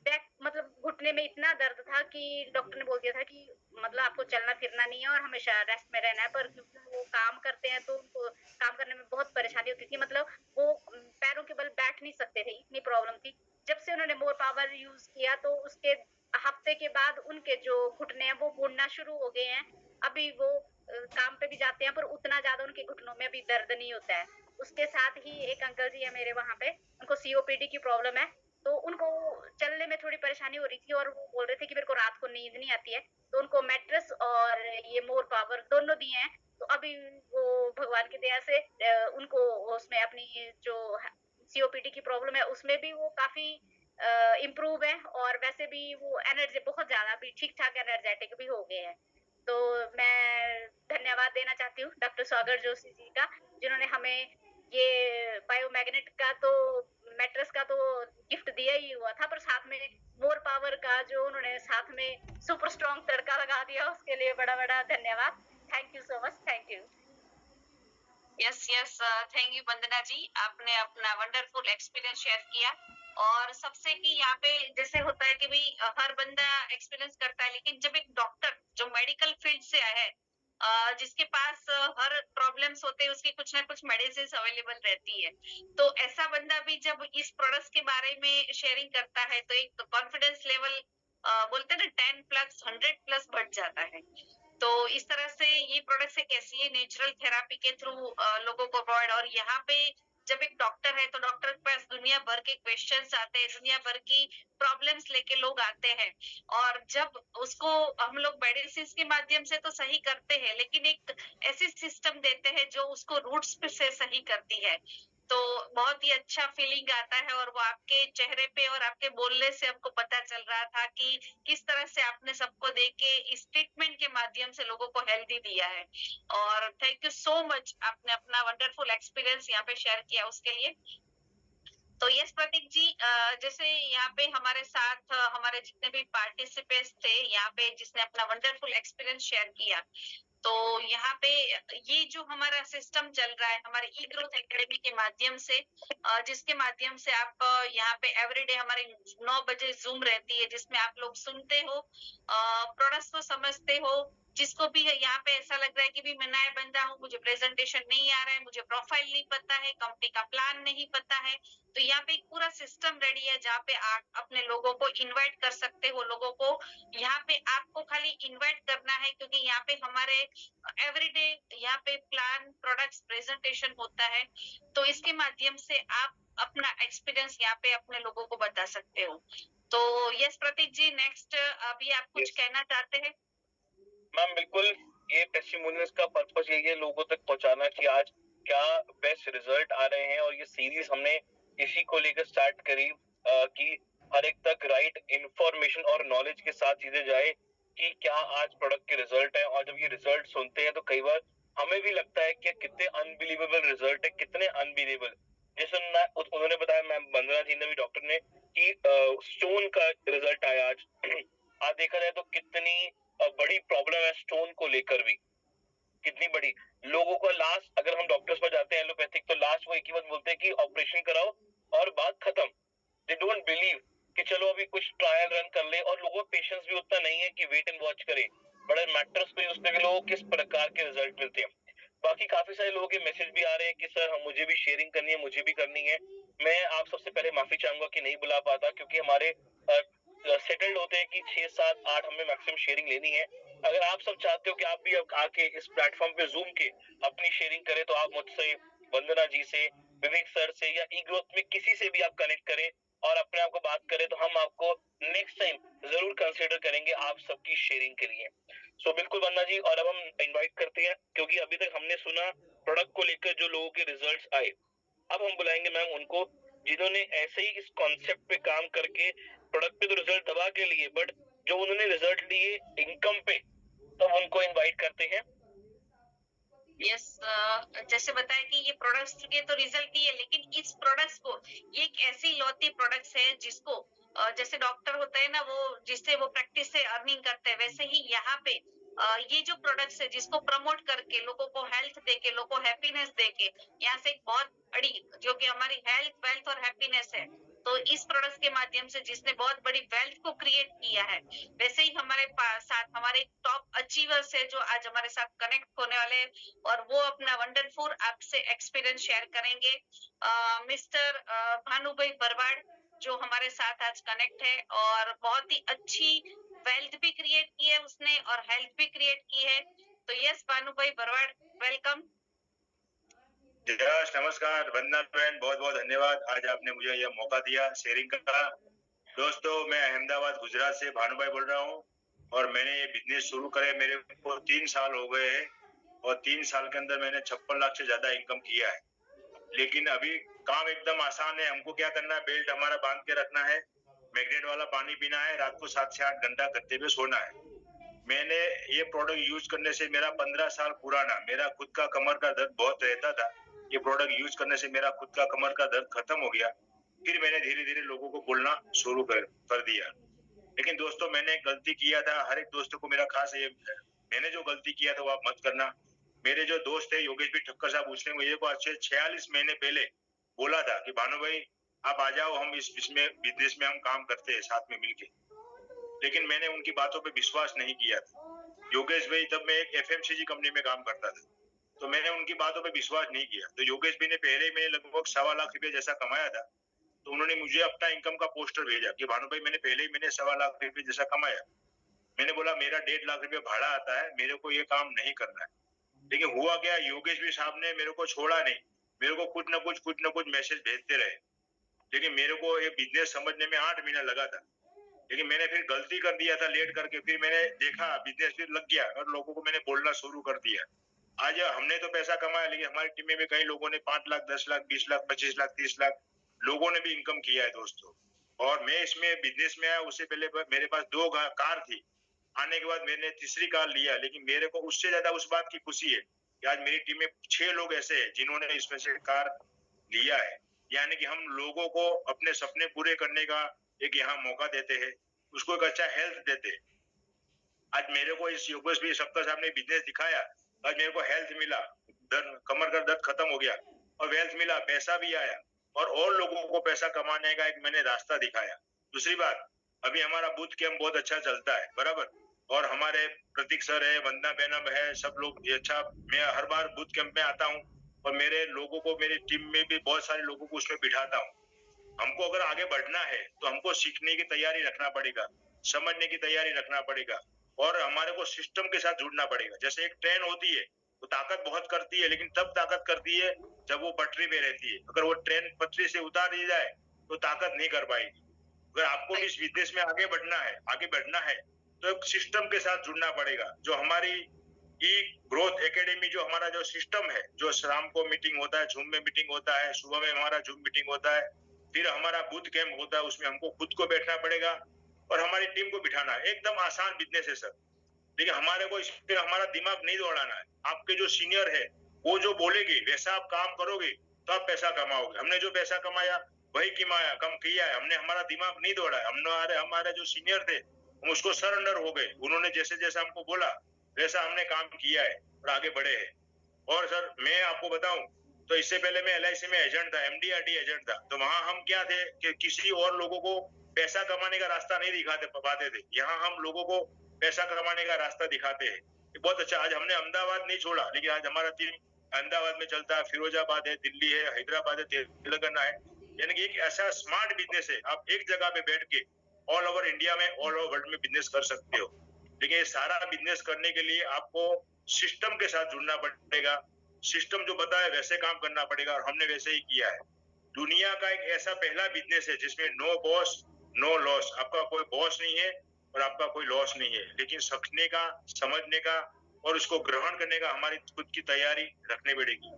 बैक मतलब घुटने में इतना दर्द था कि डॉक्टर ने बोल दिया था कि मतलब आपको चलना फिरना नहीं है और हमेशा रेस्ट में रहना है, पर क्योंकि वो काम करते हैं तो उनको काम करने में बहुत परेशानी होती थी, मतलब वो पैरों के बल बैठ नहीं सकते थे, इतनी प्रॉब्लम थी। जब से उन्होंने मोर पावर यूज किया, तो उसके हफ्ते के बाद उनके जो घुटने हैं वो मुड़ना शुरू हो गए हैं। अभी वो काम पे भी जाते हैं, पर उतना ज्यादा उनके घुटनों में अभी दर्द नहीं होता है। उसके साथ ही एक अंकल जी है मेरे वहां पे, उनको सीओपीडी की प्रॉब्लम है, तो उनको चलने में थोड़ी परेशानी हो रही थी, और वो बोल रहे थे कि मेरे को रात को नींद नहीं आती है, तो उनको मैट्रेस और ये मोर पावर दोनों दिए हैं। तो अभी वो भगवान की दया से उनको उसमें अपनी जो सीओपीडी की प्रॉब्लम है उसमें भी वो काफी इम्प्रूव है, और वैसे भी वो एनर्जी बहुत ज्यादा भी ठीक ठाक एनर्जेटिक भी हो गए हैं। तो मैं धन्यवाद देना चाहती हूँ डॉक्टर सागर जोशी जी का, जिन्होंने हमें ये बायोमैग्नेट का तो मैट्रेस का तो गिफ्ट दिया ही हुआ था, पर साथ में मोर पावर का जो उन्होंने साथ में सुपर स्ट्रॉन्ग तड़का लगा दिया, उसके लिए बड़ा बड़ा धन्यवाद। Thank you so much. Thank you. Yes, thank you Vandana ji, आपने अपना वंडरफुल एक्सपीरियंस शेयर किया। और सबसे कि यहाँ पे जैसे होता है कि भाई हर बंदा एक्सपीरियंस करता है, लेकिन जब एक डॉक्टर जो मेडिकल फील्ड से आया है, जिसके पास हर प्रॉब्लम्स होते हैं, उसकी कुछ ना कुछ मेडिसिन अवेलेबल रहती है, तो ऐसा बंदा भी जब इस प्रोडक्ट्स के बारे में शेयरिंग करता है तो एक कॉन्फिडेंस लेवल बोलते हैं ना 10 प्लस 100 प्लस बढ़ जाता है। तो इस तरह से ये प्रोडक्ट्स एक ऐसी है नेचुरल थेरापी के थ्रू लोगों को प्रोवाइड। और यहाँ पे जब एक डॉक्टर है तो डॉक्टर के पास दुनिया भर के क्वेश्चंस आते हैं, दुनिया भर की प्रॉब्लम्स लेके लोग आते हैं, और जब उसको हम लोग मेडिसिन के माध्यम से तो सही करते हैं, लेकिन एक ऐसी सिस्टम देते हैं जो उसको रूट्स पे से सही करती है। तो बहुत ही अच्छा फीलिंग आता है, और वो आपके चेहरे पे और आपके बोलने से हमको पता चल रहा था कि किस तरह से आपने सबको देख के इस ट्रीटमेंट के माध्यम से लोगों को हेल्दी दिया है। और थैंक यू सो मच, आपने अपना वंडरफुल एक्सपीरियंस यहाँ पे शेयर किया उसके लिए। तो यस प्रतीक जी, जैसे यहाँ पे हमारे साथ हमारे जितने भी पार्टिसिपेंट्स थे यहाँ पे, जिसने अपना वंडरफुल एक्सपीरियंस शेयर किया, तो यहाँ पे ये जो हमारा सिस्टम चल रहा है हमारे ई ग्रोथ एकेडमी के माध्यम से, जिसके माध्यम से आप यहाँ पे एवरीडे हमारे 9 बजे जूम रहती है, जिसमें आप लोग सुनते हो, प्रोडक्ट्स को समझते हो। जिसको भी है यहाँ पे ऐसा लग रहा है कि भी मैं नया बंदा हूँ, मुझे प्रेजेंटेशन नहीं आ रहा है, मुझे प्रोफाइल नहीं पता है, कंपनी का प्लान नहीं पता है, तो यहाँ पे एक पूरा सिस्टम रेडी है जहाँ पे आप अपने लोगों को इनवाइट कर सकते हो। लोगों को यहाँ पे आपको खाली इनवाइट करना है, क्योंकि यहाँ पे हमारे एवरीडे यहाँ पे प्लान प्रोडक्ट्स प्रेजेंटेशन होता है, तो इसके माध्यम से आप अपना एक्सपीरियंस यहाँ पे अपने लोगों को बता सकते हो। तो यस प्रतीक जी, नेक्स्ट अभी आप कुछ कहना चाहते हैं? मैम बिल्कुल, ये टेस्टिमोनियल्स का पर्पस यही है लोगों तक पहुंचाना कि आज क्या बेस्ट रिजल्ट आ रहे हैं, और ये सीरीज हमने इसी को लेकर स्टार्ट करी कि हर एक तक राइट इंफॉर्मेशन और नॉलेज के साथ चीजें जाए कि क्या आज प्रोडक्ट के रिजल्ट है। और जब ये रिजल्ट सुनते हैं तो कई बार हमें भी लगता है कि कितने अनबिलीवेबल रिजल्ट है, कितने अनबिलीवेबल। जैसे उन्होंने बताया, मैम वंदना जी ने भी, डॉक्टर ने, कि स्टोन का रिजल्ट आया आज। आज देखा जाए तो कितनी बड़ी प्रॉब्लम है स्टोन को लेकर भी, कितनी बड़ी। लोगों को लास्ट, अगर हम डॉक्टर्स पर जाते हैं एलोपैथिक, तो लास्ट वो एक ही बात बोलते हैं कि ऑपरेशन कराओ और बात खत्म। दे डोंट बिलीव कि चलो अभी कुछ ट्रायल रन कर ले, और लोगों का पेशेंस भी उतना नहीं है कि वेट एंड वॉच करे। बड़े मैटर्स पे उसमें के लोगों किस प्रकार के रिजल्ट मिलते हैं। बाकी काफी सारे लोगों के मैसेज भी आ रहे हैं कि सर हम मुझे भी शेयरिंग करनी है, मुझे भी करनी है। मैं आप सबसे पहले माफी चाहूंगा कि नहीं बुला पाता, क्योंकि हमारे सेटल्ड होते हैं कि 6, 7, 8 हमें मैक्सिमम शेयरिंग लेनी है। अगर आप सब चाहते हो कि आप भी आके इस प्लेटफॉर्म पे जूम के अपनी शेयरिंग करें, तो आप मुझसे, वंदना जी से, विवेक सर से, या ई ग्रोथ में किसी से भी आप कनेक्ट करें और अपने आप को बात करें, तो हम आपको नेक्स्ट टाइम जरूर कंसीडर करेंगे आप सबकी शेयरिंग के लिए। सो बिल्कुल वंदना जी, और अब हम इनवाइट करते हैं, क्योंकि अभी तक हमने सुना प्रोडक्ट को लेकर जो लोगों के रिजल्ट्स आए, अब हम बुलाएंगे मैम उनको जिन्होंने ऐसे ही इस कॉन्सेप्ट पे काम करके प्रोडक्ट पे तो रिजल्ट दबा के लिए, बट जो उन्होंने रिजल्ट लिए इनकम पे, तो उनको इनवाइट करते हैं। यस, जैसे बताया कि ये प्रोडक्ट्स के तो रिजल्ट ही है, लेकिन इस प्रोडक्ट्स को, ये एक ऐसी लौती प्रोडक्ट्स है जिसको जैसे डॉक्टर होता है ना, वो जिससे वो प्रैक्टिस से अर्निंग करते हैं, वैसे ही यहाँ पे ये जो प्रोडक्ट्स है जिसको प्रमोट करके लोगों को हेल्थ देके, लोगों को हैप्पीनेस देके, यहाँ से एक बहुत बड़ी जो कि हमारी हेल्थ, वेल्थ और हैप्पीनेस है, तो इस प्रोडक्ट्स के माध्यम से जिसने बहुत बड़ी वेल्थ को क्रिएट किया है, वैसे ही हमारे साथ हमारे टॉप अचीवर्स है जो आज हमारे साथ कनेक्ट होने वाले हैं, और वो अपना वंडरफुल आपसे एक्सपीरियंस शेयर करेंगे। मिस्टर भानु भाई बरवाड़, जो हमारे साथ आज कनेक्ट है, और बहुत ही अच्छी वेल्थ भी क्रिएट की है उसने और हेल्थ भी क्रिएट की है। तो यस भानु भाई बरवाड़, वेलकम। यश नमस्कार वंदना बहन, बहुत बहुत धन्यवाद, आज आपने मुझे यह मौका दिया शेयरिंग का। दोस्तों, मैं अहमदाबाद गुजरात से भानु भाई बोल रहा हूँ, और मैंने ये बिजनेस शुरू करे मेरे को 3 साल हो गए हैं, और 3 साल के अंदर मैंने 56 लाख से ज्यादा इनकम किया है। लेकिन अभी काम एकदम आसान है, हमको क्या करना है, बेल्ट हमारा बांध के रखना है, मैग्नेट वाला पानी पीना है, रात को 7 से 8 घंटा गद्दे पे सोना है। मैंने ये प्रोडक्ट यूज करने से, मेरा 15 साल पुराना, मेरा खुद का कमर का दर्द बहुत रहता था, ये प्रोडक्ट यूज करने से मेरा खुद का कमर का दर्द खत्म हो गया। फिर मैंने धीरे धीरे लोगों को बोलना शुरू कर दिया। लेकिन दोस्तों, मैंने एक गलती किया था, हर एक दोस्तों को मेरा खास ये, मैंने जो गलती किया था वो आप मत करना। मेरे जो दोस्त है योगेश भी ठक्कर साहब, उसने मुझे को अच्छे 46 महीने पहले बोला था कि भानु भाई आप आ जाओ, हम इसमें बिजनेस में हम काम करते हैं साथ में मिलके। लेकिन मैंने उनकी बातों पे विश्वास नहीं किया था। योगेश भाई, तब मैं एक FMCG कंपनी में काम करता था, तो मैंने उनकी बातों पे विश्वास नहीं किया। तो योगेश भाई ने पहले में लगभग 1.25 लाख रुपए जैसा कमाया था, तो उन्होंने मुझे अपना इनकम का पोस्टर भेजा कि भानु भाई मैंने पहले ही 1.25 लाख रुपए जैसा कमाया। मैंने बोला मेरा 1.5 लाख रुपए भाड़ा आता है, मेरे को ये काम नहीं करना है। लेकिन हुआ क्या, योगेश भी साहब ने मेरे को छोड़ा नहीं, मेरे को कुछ न कुछ मैसेज भेजते रहे। लेकिन मेरे को ये बिजनेस समझने में 8 महीना लगा था। लेकिन मैंने फिर गलती कर दिया था लेट करके, फिर मैंने देखा बिजनेस फिर लग गया और लोगों को मैंने बोलना शुरू कर दिया। आज हमने तो पैसा कमाया, लेकिन हमारी टीम में भी कई लोगों ने 5 लाख, 10 लाख, 20 लाख, 25 लाख, 30 लाख लोगों ने भी इनकम किया है दोस्तों। और मैं इसमें बिजनेस में आया, उससे पहले मेरे पास 2 कार थी। आने के बाद मैंने तीसरी कार लिया, लेकिन मेरे को उससे ज्यादा उस बात की खुशी है कि आज मेरी टीम में 6 लोग ऐसे हैं जिन्होंने इसमें से कार लिया है। यानी कि हम लोगों को अपने सपने पूरे करने का एक यहाँ मौका देते हैं, उसको एक अच्छा हेल्थ देते हैं। आज मेरे को इस योगेश भी सप्ताह साहब ने बिजनेस दिखाया, आज मेरे को हेल्थ मिला, कमर का दर्द खत्म हो गया और वेल्थ मिला, पैसा भी आया और लोगों को पैसा कमाने का एक मैंने रास्ता दिखाया। दूसरी बात, अभी हमारा बूथ कैंप बहुत अच्छा चलता है, बराबर, और हमारे प्रतीक सर है, वंदना बेनम है, सब लोग अच्छा, मैं हर बार बूथ कैंप में आता हूँ और मेरे लोगों को, मेरी टीम में भी बहुत सारे लोगों को उसमें बिठाता हूँ। हमको अगर आगे बढ़ना है तो हमको सीखने की तैयारी रखना पड़ेगा, समझने की तैयारी रखना पड़ेगा और हमारे को सिस्टम के साथ जुड़ना पड़ेगा। जैसे एक ट्रेन होती है, वो ताकत बहुत करती है, लेकिन तब ताकत करती है जब वो पटरी पे रहती है। अगर वो ट्रेन पटरी से उतार दी जाए तो ताकत नहीं कर पाएगी। अगर आपको इस बिजनेस में आगे बढ़ना है तो एक सिस्टम के साथ जुड़ना पड़ेगा। जो हमारी ई ग्रोथ एकेडमी, जो हमारा जो सिस्टम है, जो शाम को मीटिंग होता है, जूम में मीटिंग होता है, सुबह में हमारा जूम मीटिंग होता है, फिर हमारा बूथ कैंप होता है, उसमें हमको खुद को बैठना पड़ेगा और हमारी टीम को बिठाना है। एकदम आसान बिजनेस है सर, लेकिन हमारे को इस पे हमारा दिमाग नहीं दौड़ाना है। आपके जो सीनियर है वो जो बोलेगी वैसा आप काम करोगे तो आप पैसा कमाओगे। हमने जो पैसा कमाया वही कम किया है, हमने हमारा दिमाग नहीं दौड़ा है। हमारे जो सीनियर थे हम उसको सरेंडर हो गए, उन्होंने जैसे जैसे हमको बोला वैसा हमने काम किया है और आगे बढ़े हैं। और सर मैं आपको बताऊं तो इससे पहले मैं LIC में एजेंट था, MDRT एजेंट था, तो वहां हम क्या थे कि किसी और लोगों को पैसा कमाने का रास्ता नहीं दिखाते पाते थे। यहाँ हम लोगों को पैसा कमाने का रास्ता दिखाते हैं। बहुत अच्छा, आज हमने अहमदाबाद नहीं छोड़ा, लेकिन आज हमारा टीम अहमदाबाद में चलता है, फिरोजाबाद है, दिल्ली है, हैदराबाद है, तेलंगाना है। यानी कि एक ऐसा स्मार्ट बिजनेस है, आप एक जगह पे बैठ के ऑल ओवर इंडिया में, ऑल ओवर वर्ल्ड में बिजनेस कर सकते हो। लेकिन ये सारा बिजनेस करने के लिए आपको सिस्टम के साथ जुड़ना पड़ेगा, सिस्टम जो बताए वैसे काम करना पड़ेगा और हमने वैसे ही किया है। दुनिया का एक ऐसा पहला बिजनेस है जिसमें नो बॉस नो लॉस, आपका कोई बॉस नहीं है और आपका कोई लॉस नहीं है, लेकिन सीखने का, समझने का और उसको ग्रहण करने का हमारी खुद की तैयारी रखनी पड़ेगी।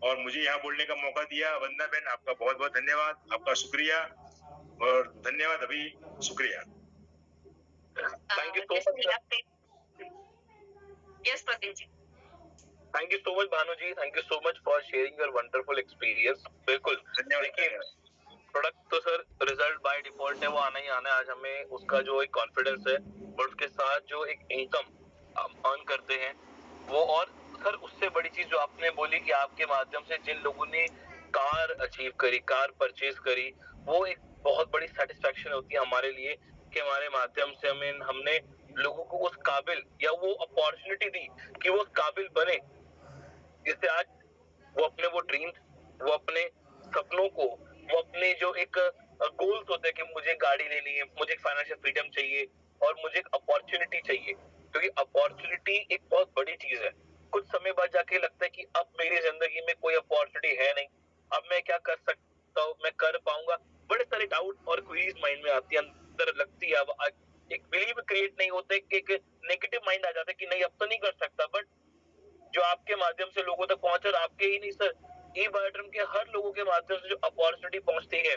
और मुझे यहाँ बोलने का मौका दिया वंदना बहन, आपका बहुत बहुत धन्यवाद, आपका शुक्रिया और धन्यवाद। अभी शुक्रिया, thank you so much. Yes Prateek ji, thank you so much Bhanu ji, thank you so much for sharing your wonderful experience. बिल्कुल, देखिए प्रोडक्ट तो सर रिजल्ट बाय डिफॉल्ट है, वो आना ही आना है। आज हमें उसका जो एक कॉन्फिडेंस है और उसके साथ जो एक इनकम हम अर्न करते हैं वो, और सर उससे बड़ी चीज जो आपने बोली कि आपके माध्यम से जिन लोगों ने कार अचीव करी, कार परचेज करी, वो एक बहुत बड़ी सेटिस्फेक्शन होती है हमारे लिए कि हमारे माध्यम से हमने लोगों को उस काबिल या वो अपॉर्चुनिटी दी कि वो उस काबिल बने, जिससे आज वो अपने वो ड्रीम्स, वो अपने सपनों को, वो अपने जो एक गोल्स होते हैं कि मुझे गाड़ी लेनी है, मुझे एक फाइनेंशियल फ्रीडम चाहिए और मुझे एक अपॉर्चुनिटी चाहिए, क्योंकि अपॉर्चुनिटी एक बहुत बड़ी चीज है। कुछ समय बाद जाके लगता है कि अब मेरी जिंदगी में कोई अपॉर्चुनिटी है नहीं, अब मैं क्या कर सकता हूँ, मैं कर पाऊंगा, बड़े सारे डाउट और क्वेरीज माइंड में आती है, अंदर लगती है। अब एक बिलीव क्रिएट नहीं होता, एक नेगेटिव माइंड आ जाता है कि नहीं अब तो नहीं कर सकता। बट जो आपके माध्यम से लोगों तक पहुंचा, और आपके ही नहीं सर, ई-बायोड्रम के हर लोगों के माध्यम से जो अपॉर्चुनिटी पहुंचती है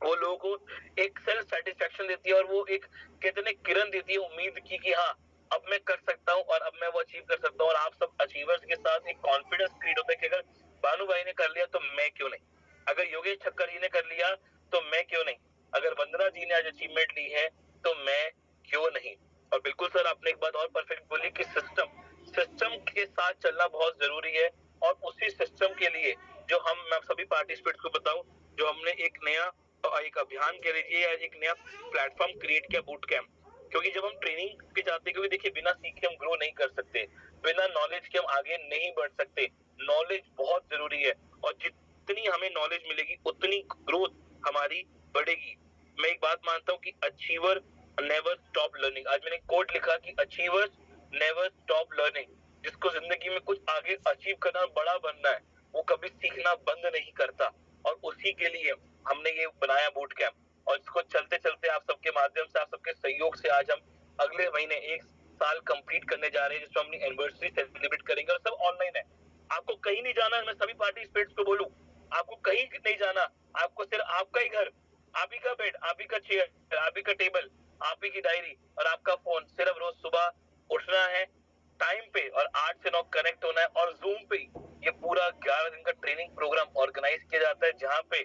वो लोगों को एक सेल्फ सेटिस्फेक्शन देती है और वो एक कहते हैं किरण देती है उम्मीद की कि हाँ अब मैं कर सकता हूँ और अब मैं वो अचीव कर सकता हूँ। और आप सब अचीवर्स के साथ एक कॉन्फिडेंस क्रिएट होता है कि अगर भानु भाई ने कर लिया तो मैं क्यों नहीं, अगर योगेश ठक्कर जी ने कर लिया तो मैं क्यों नहीं, अगर वंदना जी ने आज अचीवमेंट ली है तो मैं क्यों नहीं। और बिल्कुल सर आपने एक बात और परफेक्ट बोली कि सिस्टम के साथ चलना बहुत जरूरी है और उसी सिस्टम के लिए जो मैं सभी पार्टिसिपेंट्स को बताऊं, जो हमने एक नया एक अभियान कह लीजिए या एक नया प्लेटफॉर्म क्रिएट किया बूट कैंप। क्योंकि जब हम ट्रेनिंग पे जाते हैं, क्योंकि देखिए बिना सीखे हम ग्रो नहीं कर सकते, बिना नॉलेज के हम आगे नहीं बढ़ सकते। नॉलेज बहुत जरूरी है और जितनी हमें नॉलेज मिलेगी उतनी ग्रोथ हमारी बढ़ेगी। मैं एक बात मानता हूँ कि अचीवर नेवर स्टॉप लर्निंग। आज मैंने कोट लिखा कि अचीवर्स नेवर स्टॉप लर्निंग। जिसको जिंदगी में कुछ आगे अचीव करना, बड़ा बनना है, वो कभी सीखना बंद नहीं करता। और उसी के लिए हमने ये बनाया बूट कैंप। और इसको चलते चलते आप सबके माध्यम से, आप सबके सहयोग से आज हम अगले महीने 1 साल कंप्लीट करने जा रहे हैं, जिसमें अपनी एनिवर्सरी सेलिब्रेट करेंगे। और सब ऑनलाइन है, आपको कहीं नहीं जाना। मैं सभी पार्टिसिपेंट्स को बोलूं, आपको कहीं नहीं जाना, आपको सिर्फ आपका ही घर, आप ही का बेड, आप ही का चेयर, आप ही का टेबल, आप ही की डायरी और आपका फोन। सिर्फ रोज सुबह उठना है टाइम पे और 8 से 9 कनेक्ट होना है। और जूम पे ये पूरा 11 दिन का ट्रेनिंग प्रोग्राम ऑर्गेनाइज किया जाता है, जहाँ पे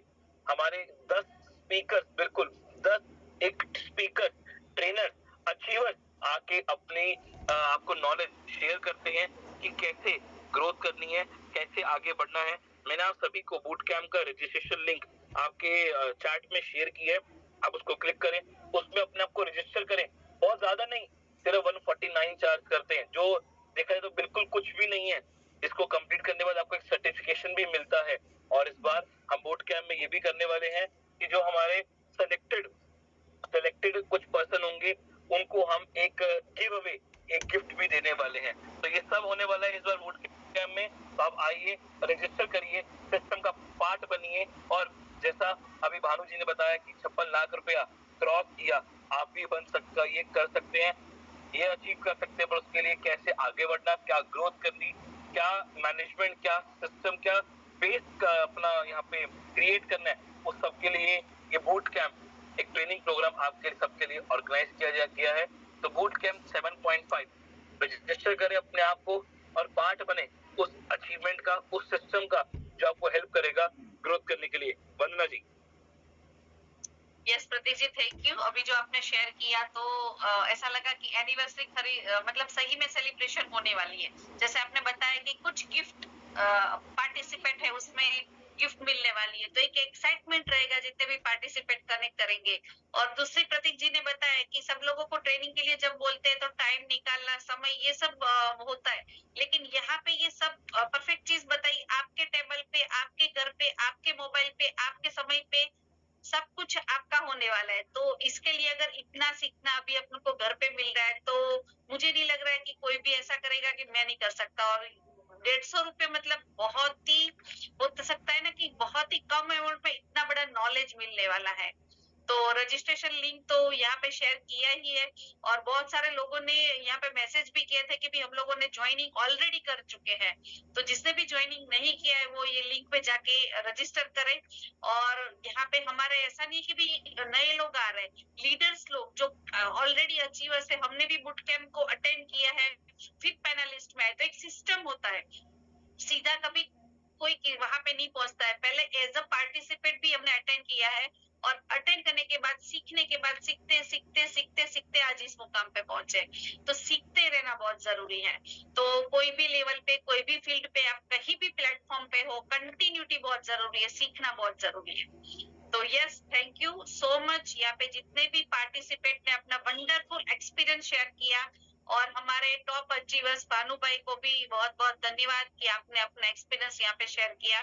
हमारे 10 स्पीकर, बिल्कुल 10 एक स्पीकर ट्रेनर अचीवर आके अपनी आपको नॉलेज शेयर करते हैं कि कैसे ग्रोथ करनी है, कैसे आगे बढ़ना है। मैंने आप सभी को बूट कैंप का रजिस्ट्रेशन लिंक आपके चैट में शेयर की है, आप उसको क्लिक करें, उसमें अपने आप को रजिस्टर करें। बहुत ज्यादा नहीं, सिर्फ 149 चार्ज करते हैं, जो देखा जाए तो बिल्कुल कुछ भी नहीं है। इसको कंप्लीट करने के बाद आपको एक सर्टिफिकेशन भी मिलता है। और इस बार हम बूट कैंप में ये भी करने वाले हैं कि जो हमारे सेलेक्टेड कुछ पर्सन होंगे, उनको हम एक गिव अवे, एक गिफ्ट भी देने वाले हैं। तो ये सब होने वाला है इस बार बूट कैंप में। तो आप आइए, रजिस्टर करिए, सिस्टम का पार्ट बनिए। और जैसा अभी भानु जी ने बताया कि 56 लाख रुपया क्रॉस किया, आप भी बन सकता, ये कर सकते हैं, ये अचीव कर सकते हैं। पर उसके लिए कैसे आगे बढ़ना, क्या ग्रोथ करनी, क्या मैनेजमेंट, क्या सिस्टम, क्या बेस का अपना यहाँ पे क्रिएट करना है, उस सब के लिए ये बूट कैंप एक ट्रेनिंग प्रोग्राम आपके सबके लिए ऑर्गेनाइज किया गया है। तो बूट कैंप 7.5 रजिस्टर करें अपने आप को और पार्ट बने उस अचीवमेंट का, उस सिस्टम का जो आपको हेल्प करेगा ग्रोथ करने के लिए। Vandana ji. Yes Prateek ji, thank you. अभी जो आपने शेयर किया तो ऐसा लगा कि एनिवर्सरी मतलब सही में सेलिब्रेशन होने वाली है। जैसे आपने बताया कि कुछ गिफ्ट पार्टिसिपेंट है उसमें गिफ्ट मिलने वाली है, तो एक एक्साइटमेंट रहेगा जितने भी पार्टिसिपेट कनेक्ट करेंगे। और दूसरी प्रतीक जी ने बताया कि सब लोगों को ट्रेनिंग के लिए जब बोलते हैं तो टाइम निकालना, समय, ये सब होता है। लेकिन यहाँ पे ये सब परफेक्ट चीज बताई, आपके टेबल पे, आपके घर पे, आपके मोबाइल पे, आपके समय पे सब कुछ आपका होने वाला है। तो इसके लिए अगर इतना सीखना अभी अपन को घर पे मिल रहा है, तो मुझे नहीं लग रहा है कि कोई भी ऐसा करेगा कि मैं नहीं कर सकता। और 150 रुपए मतलब बहुत ही हो सकता है ना कि बहुत ही कम अमाउंट में इतना बड़ा नॉलेज मिलने वाला है। तो रजिस्ट्रेशन लिंक तो यहाँ पे शेयर किया ही है। और बहुत सारे लोगों ने यहाँ पे मैसेज भी किए थे कि भी हम लोगों ने ज्वाइनिंग ऑलरेडी कर चुके हैं। तो जिसने भी ज्वाइनिंग नहीं किया है वो ये लिंक पे जाके रजिस्टर करें। और यहाँ पे हमारे ऐसा नहीं कि भी नए लोग आ रहे हैं, लीडर्स लोग जो ऑलरेडी अचीवर्स है, हमने भी बूट कैंप को अटेंड किया है, फिर पैनलिस्ट में आए। तो एक सिस्टम होता है, सीधा कभी कोई वहां पे नहीं पहुंचता है। पहले एज अ पार्टिसिपेट भी हमने अटेंड किया है और अटेंड करने के बाद, सीखने के बाद, सीखते सीखते सीखते सीखते आज इस मुकाम पे पहुंचे। तो सीखते रहना बहुत जरूरी है। तो कोई भी लेवल पे, कोई भी फील्ड पे, आप कहीं भी प्लेटफॉर्म पे हो, कंटिन्यूटी बहुत जरूरी है, सीखना बहुत जरूरी है। तो yes, thank you so much. यहाँ पे जितने भी पार्टिसिपेट ने अपना वंडरफुल एक्सपीरियंस शेयर किया, और हमारे टॉप अचीवर्स भानु भाई को भी बहुत बहुत धन्यवाद कि आपने अपना एक्सपीरियंस यहाँ पे शेयर किया।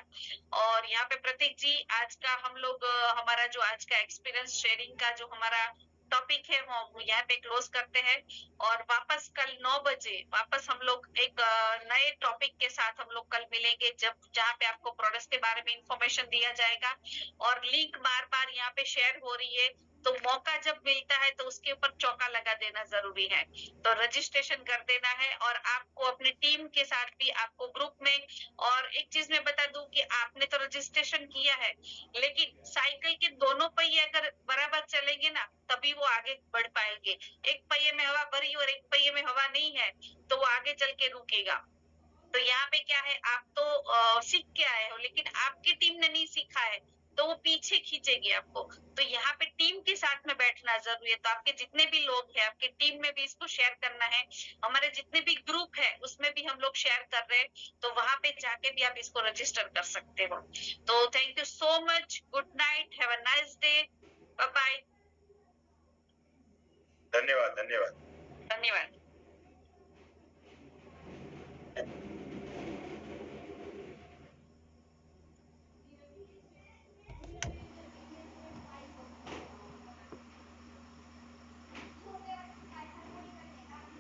और यहाँ पे प्रतीक जी, आज का हम लोग हमारा जो आज का एक्सपीरियंस शेयरिंग का जो हमारा टॉपिक है वो यहाँ पे क्लोज करते हैं। और वापस कल 9 बजे वापस हम लोग एक नए टॉपिक के साथ हम लोग कल मिलेंगे, जब जहाँ पे आपको प्रोडक्ट्स के बारे में इंफॉर्मेशन दिया जाएगा। और लिंक बार बार यहाँ पे शेयर हो रही है, तो मौका जब मिलता है तो उसके ऊपर चौका लगा देना जरूरी है। तो रजिस्ट्रेशन कर देना है। और आपको अपनी टीम के साथ भी, आपको ग्रुप में, और एक चीज मैं बता दूं कि आपने तो रजिस्ट्रेशन किया है, लेकिन साइकिल के दोनों पहिए अगर बराबर चलेंगे ना, तभी वो आगे बढ़ पाएंगे। एक पहिए में हवा भरी और एक पहिए में हवा नहीं है, तो वो आगे चल के रुकेगा। तो यहाँ पे क्या है, आप तो सीख के आए हो, लेकिन आपकी टीम ने नहीं सीखा है, तो वो पीछे खींचेगी आपको। तो यहाँ पे टीम के साथ में बैठना जरूरी है। तो आपके जितने भी लोग हैं, आपकी टीम में भी इसको शेयर करना है। हमारे जितने भी ग्रुप है उसमें भी हम लोग शेयर कर रहे हैं, तो वहां पे जाके भी आप इसको रजिस्टर कर सकते हो। तो thank you so much, good night, have a nice day, bye bye, धन्यवाद धन्यवाद। धन्यवाद।